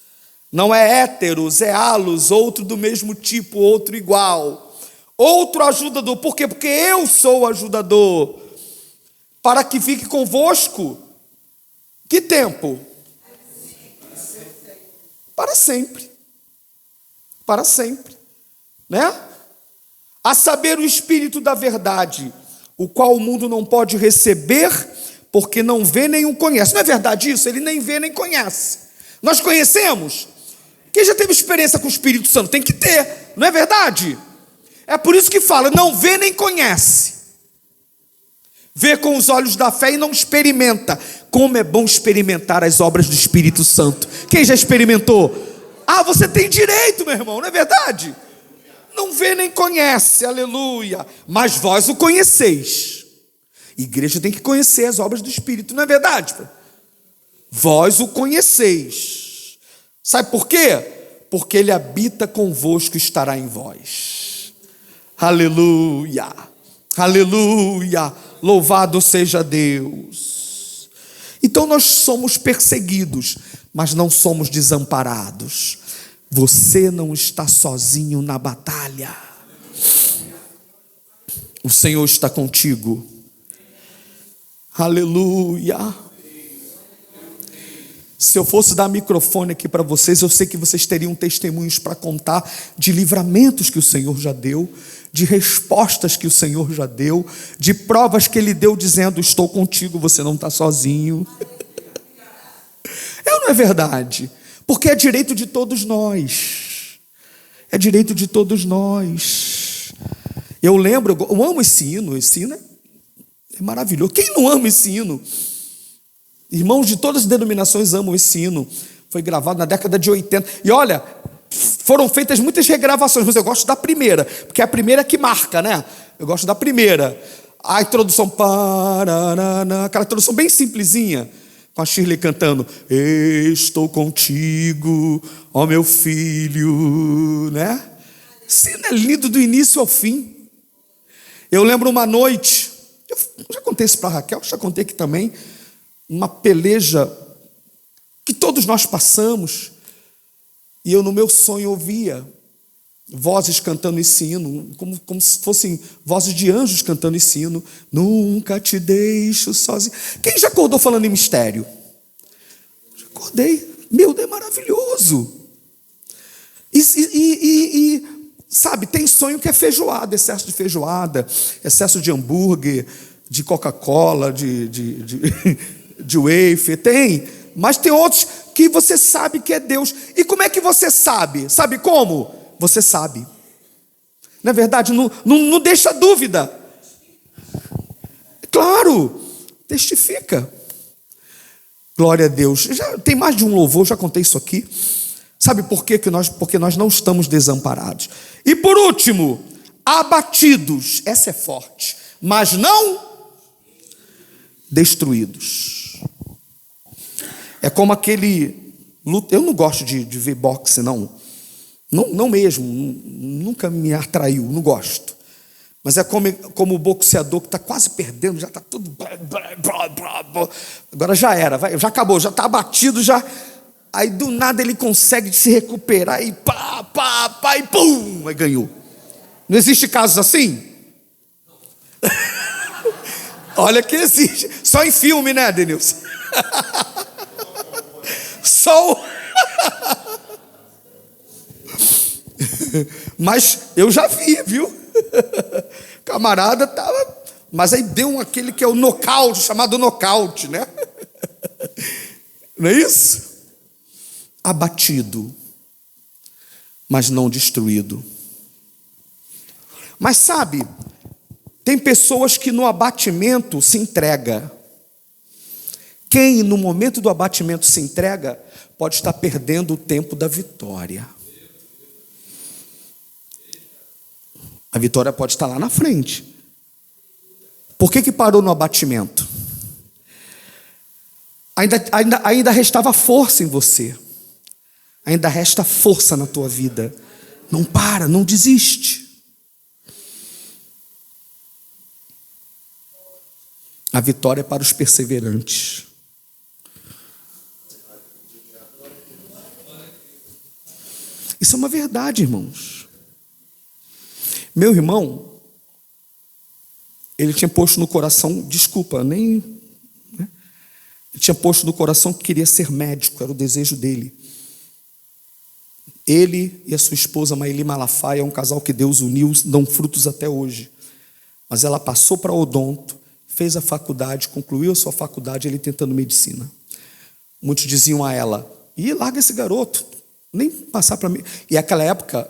Não é héteros, é alus, outro do mesmo tipo, outro igual. Outro ajudador, por quê? Porque eu sou o ajudador, para que fique convosco. Que tempo? Para sempre. Para sempre. Né? A saber, o Espírito da verdade, o qual o mundo não pode receber, porque não vê nem o conhece. Não é verdade isso? Ele nem vê nem conhece. Nós conhecemos? Quem já teve experiência com o Espírito Santo? Tem que ter, não é verdade? É por isso que fala, não vê nem conhece. Vê com os olhos da fé e não experimenta. Como é bom experimentar as obras do Espírito Santo. Quem já experimentou? Ah, você tem direito, meu irmão, não é verdade? Não vê nem conhece, aleluia. Mas vós o conheceis. Igreja tem que conhecer as obras do Espírito, não é verdade? Vós o conheceis. Sabe por quê? Porque ele habita convosco e estará em vós. Aleluia, aleluia, louvado seja Deus. Então nós somos perseguidos, mas não somos desamparados. Você não está sozinho na batalha. O Senhor está contigo. Aleluia. Se eu fosse dar microfone aqui para vocês, eu sei que vocês teriam testemunhos para contar de livramentos que o Senhor já deu, de respostas que o Senhor já deu, de provas que Ele deu dizendo, estou contigo, você não está sozinho. É ou não é verdade? Porque é direito de todos nós. É direito de todos nós. Eu lembro, eu amo esse hino é maravilhoso. Quem não ama esse hino? Irmãos de todas as denominações amam esse hino. Foi gravado na década de 80. E olha, foram feitas muitas regravações, mas eu gosto da primeira, porque é a primeira que marca, né? Eu gosto da primeira. A introdução, aquela introdução bem simplesinha, com a Shirley cantando, estou contigo, ó meu filho, né? Esse hino é lindo do início ao fim. Eu lembro uma noite, eu já contei isso para a Raquel, já contei aqui também, uma peleja que todos nós passamos, e eu no meu sonho ouvia vozes cantando esse hino, como se fossem vozes de anjos cantando esse hino, nunca te deixo sozinho. Quem já acordou falando em mistério? Já acordei, meu Deus, é maravilhoso. E sabe, tem sonho que é feijoada, excesso de feijoada, excesso de hambúrguer, de Coca-Cola, de wafer, tem, mas tem outros que você sabe que é Deus. E como é que você sabe? Sabe como? Você sabe. Não é verdade? Não deixa dúvida. Claro, testifica. Glória a Deus. Já tem mais de um louvor, já contei isso aqui. Sabe por quê? Porque nós não estamos desamparados. E por último, abatidos. Essa é forte. Mas não destruídos. É como aquele luta. Eu não gosto de ver boxe, não. Não mesmo. Nunca me atraiu, não gosto. Mas é como o boxeador que está quase perdendo, já está tudo. Agora já era, já acabou, já está abatido, já. Aí do nada ele consegue se recuperar e pá, e pum, aí ganhou. Não existe casos assim? Olha que existe. Só em filme, né, Denilson? Só. Mas eu já vi, viu? Camarada tava. Mas aí deu aquele que é o nocaute, chamado nocaute, né? Não é isso? Abatido, mas não destruído. Mas sabe, tem pessoas que no abatimento se entrega. Quem no momento do abatimento se entrega, pode estar perdendo o tempo da vitória. A vitória pode estar lá na frente. Por que parou no abatimento? Ainda restava força em você. Ainda resta força na tua vida. Não para, não desiste. A vitória é para os perseverantes. Isso é uma verdade, irmãos. Meu irmão, ele tinha posto no coração, ele tinha posto no coração que queria ser médico, era o desejo dele. Ele e a sua esposa Maeli Malafaia, é um casal que Deus uniu, dão frutos até hoje. Mas ela passou para odonto, fez a faculdade, concluiu a sua faculdade, ele tentando medicina. Muitos diziam a ela: larga esse garoto, nem passar para mim. E naquela época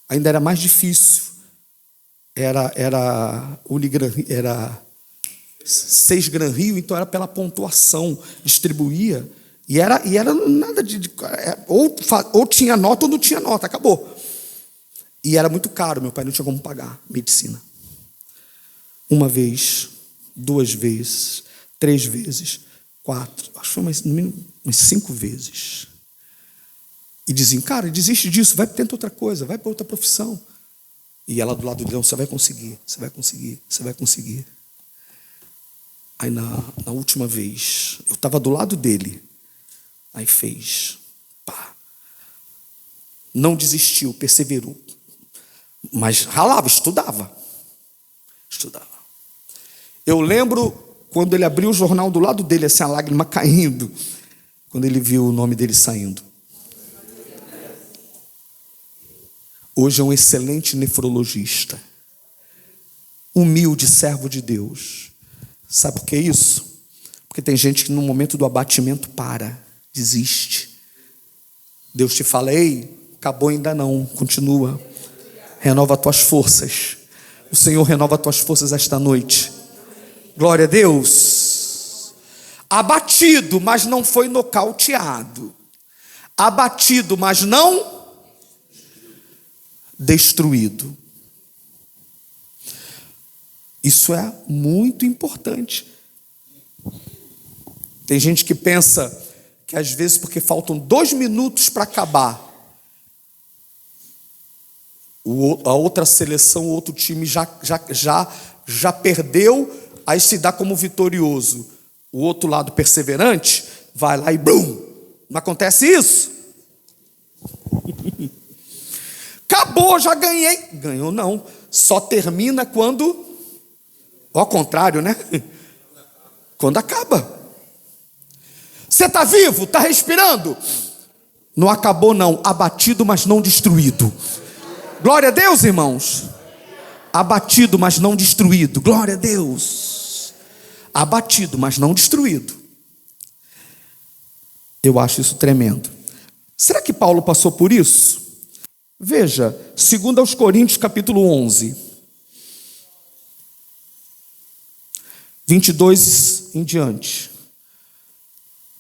ainda era mais difícil. Era 6 Gran Rio, então era pela pontuação, distribuía. E era nada ou tinha nota ou não tinha nota, acabou. E era muito caro, meu pai não tinha como pagar medicina. 1 vez, 2 vezes, 3 vezes, 4, acho que foi no mínimo umas 5 vezes. E diziam: cara, desiste disso, tenta outra coisa, vai para outra profissão. E ela do lado dele: você vai conseguir, você vai conseguir, você vai conseguir. Aí na última vez, eu estava do lado dele. Aí fez. Pá. Não desistiu, perseverou. Mas ralava, estudava. Eu lembro quando ele abriu o jornal do lado dele, assim, a lágrima caindo, quando ele viu o nome dele saindo. Hoje é um excelente nefrologista. Humilde servo de Deus. Sabe por que isso? Porque tem gente que no momento do abatimento desiste. Deus te fala: ei, acabou ainda não, continua. Renova as tuas forças. O Senhor renova as tuas forças esta noite. Glória a Deus. Abatido, mas não foi nocauteado. Abatido, mas não destruído. Isso é muito importante. Tem gente que pensa que às vezes porque faltam 2 minutos para acabar, a outra seleção, o outro time já perdeu, aí se dá como vitorioso. O outro lado perseverante vai lá e brum! Não acontece isso? Acabou, já ganhei. Ganhou não, só termina quando, ao contrário, né? Quando acaba. Você está vivo? Está respirando? Não acabou não, abatido, mas não destruído. Glória a Deus, irmãos. Abatido, mas não destruído. Glória a Deus. Abatido, mas não destruído. Eu acho isso tremendo. Será que Paulo passou por isso? Veja, 2 aos Coríntios, capítulo 11. 22 em diante.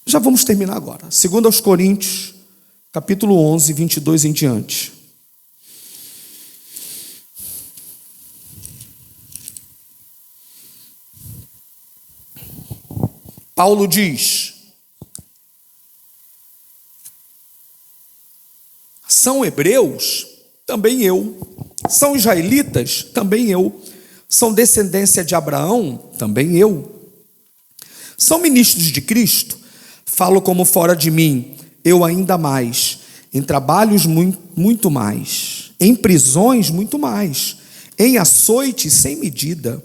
Já vamos terminar agora. 2 aos Coríntios, capítulo 11, 22 em diante. Paulo diz: são hebreus? Também eu. São israelitas? Também eu. São descendência de Abraão? Também eu. São ministros de Cristo? Falo como fora de mim, eu ainda mais. Em trabalhos muito mais. Em prisões muito mais. Em açoites sem medida.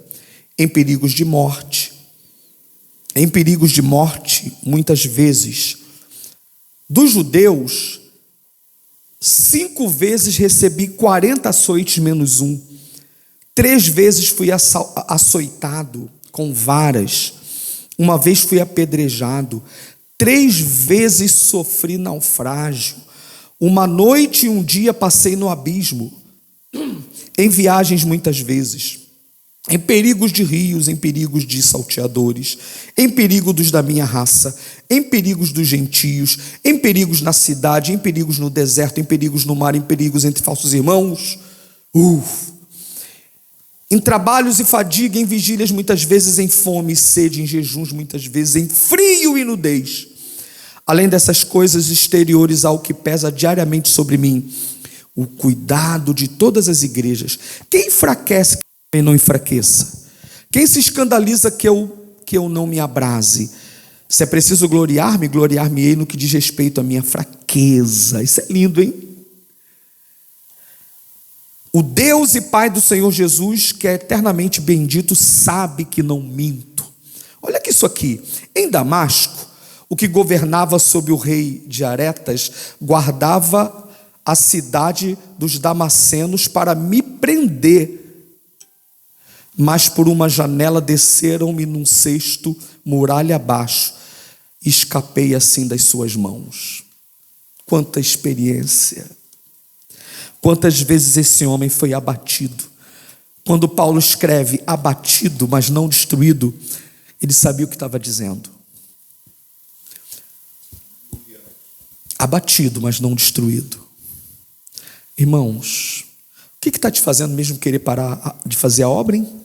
Em perigos de morte. Em perigos de morte, muitas vezes. Dos judeus, 5 vezes recebi 40 açoites menos 1. 3 vezes fui açoitado com varas. 1 vez fui apedrejado. 3 vezes sofri naufrágio. 1 noite e 1 dia passei no abismo. Em viagens muitas vezes. Em perigos de rios, em perigos de salteadores, em perigo dos da minha raça, em perigos dos gentios, em perigos na cidade, em perigos no deserto, em perigos no mar, em perigos entre falsos irmãos. Em trabalhos e fadiga, em vigílias muitas vezes, em fome e sede, em jejuns muitas vezes, em frio e nudez. Além dessas coisas exteriores ao que pesa diariamente sobre mim, o cuidado de todas as igrejas. Quem enfraquece, que não enfraqueça. Quem se escandaliza que eu não me abrase. Se é preciso gloriar-me, gloriar-me-ei no que diz respeito à minha fraqueza. Isso é lindo, hein? O Deus e Pai do Senhor Jesus, que é eternamente bendito, sabe que não minto. Olha que isso aqui. Em Damasco, o que governava sobre o rei de Aretas, guardava a cidade dos Damascenos para me prender. Mas por uma janela desceram-me num cesto, muralha abaixo, e escapei assim das suas mãos. Quanta experiência! Quantas vezes esse homem foi abatido. Quando Paulo escreve abatido, mas não destruído, ele sabia o que estava dizendo. Abatido, mas não destruído. Irmãos, o que está te fazendo mesmo querer parar de fazer a obra, hein?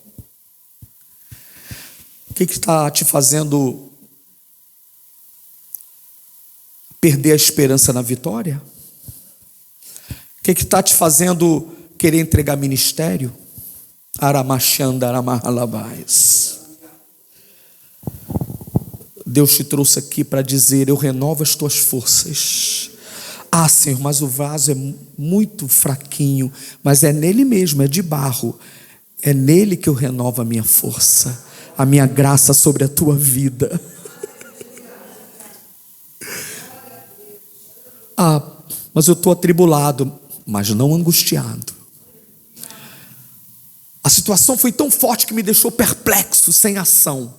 O que está te fazendo perder a esperança na vitória? O que está te fazendo querer entregar ministério? Aramachanda, aramahalabais. Deus te trouxe aqui para dizer: eu renovo as tuas forças. Ah, Senhor, mas o vaso é muito fraquinho, mas é nele mesmo, é de barro. É nele que eu renovo a minha força, a minha graça sobre a tua vida. Ah, mas eu estou atribulado, mas não angustiado. A situação foi tão forte que me deixou perplexo, sem ação,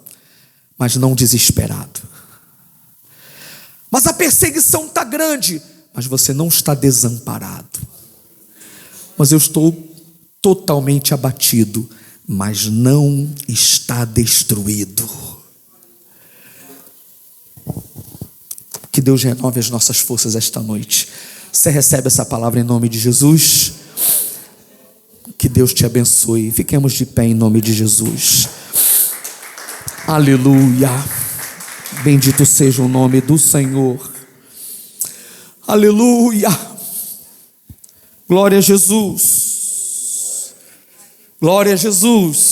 mas não desesperado. Mas a perseguição está grande, mas você não está desamparado. Mas eu estou totalmente abatido, mas não está destruído. Que Deus renove as nossas forças esta noite. Você recebe essa palavra em nome de Jesus? Que Deus te abençoe. Fiquemos de pé em nome de Jesus. Aleluia. Bendito seja o nome do Senhor. Aleluia. Glória a Jesus. Glória a Jesus.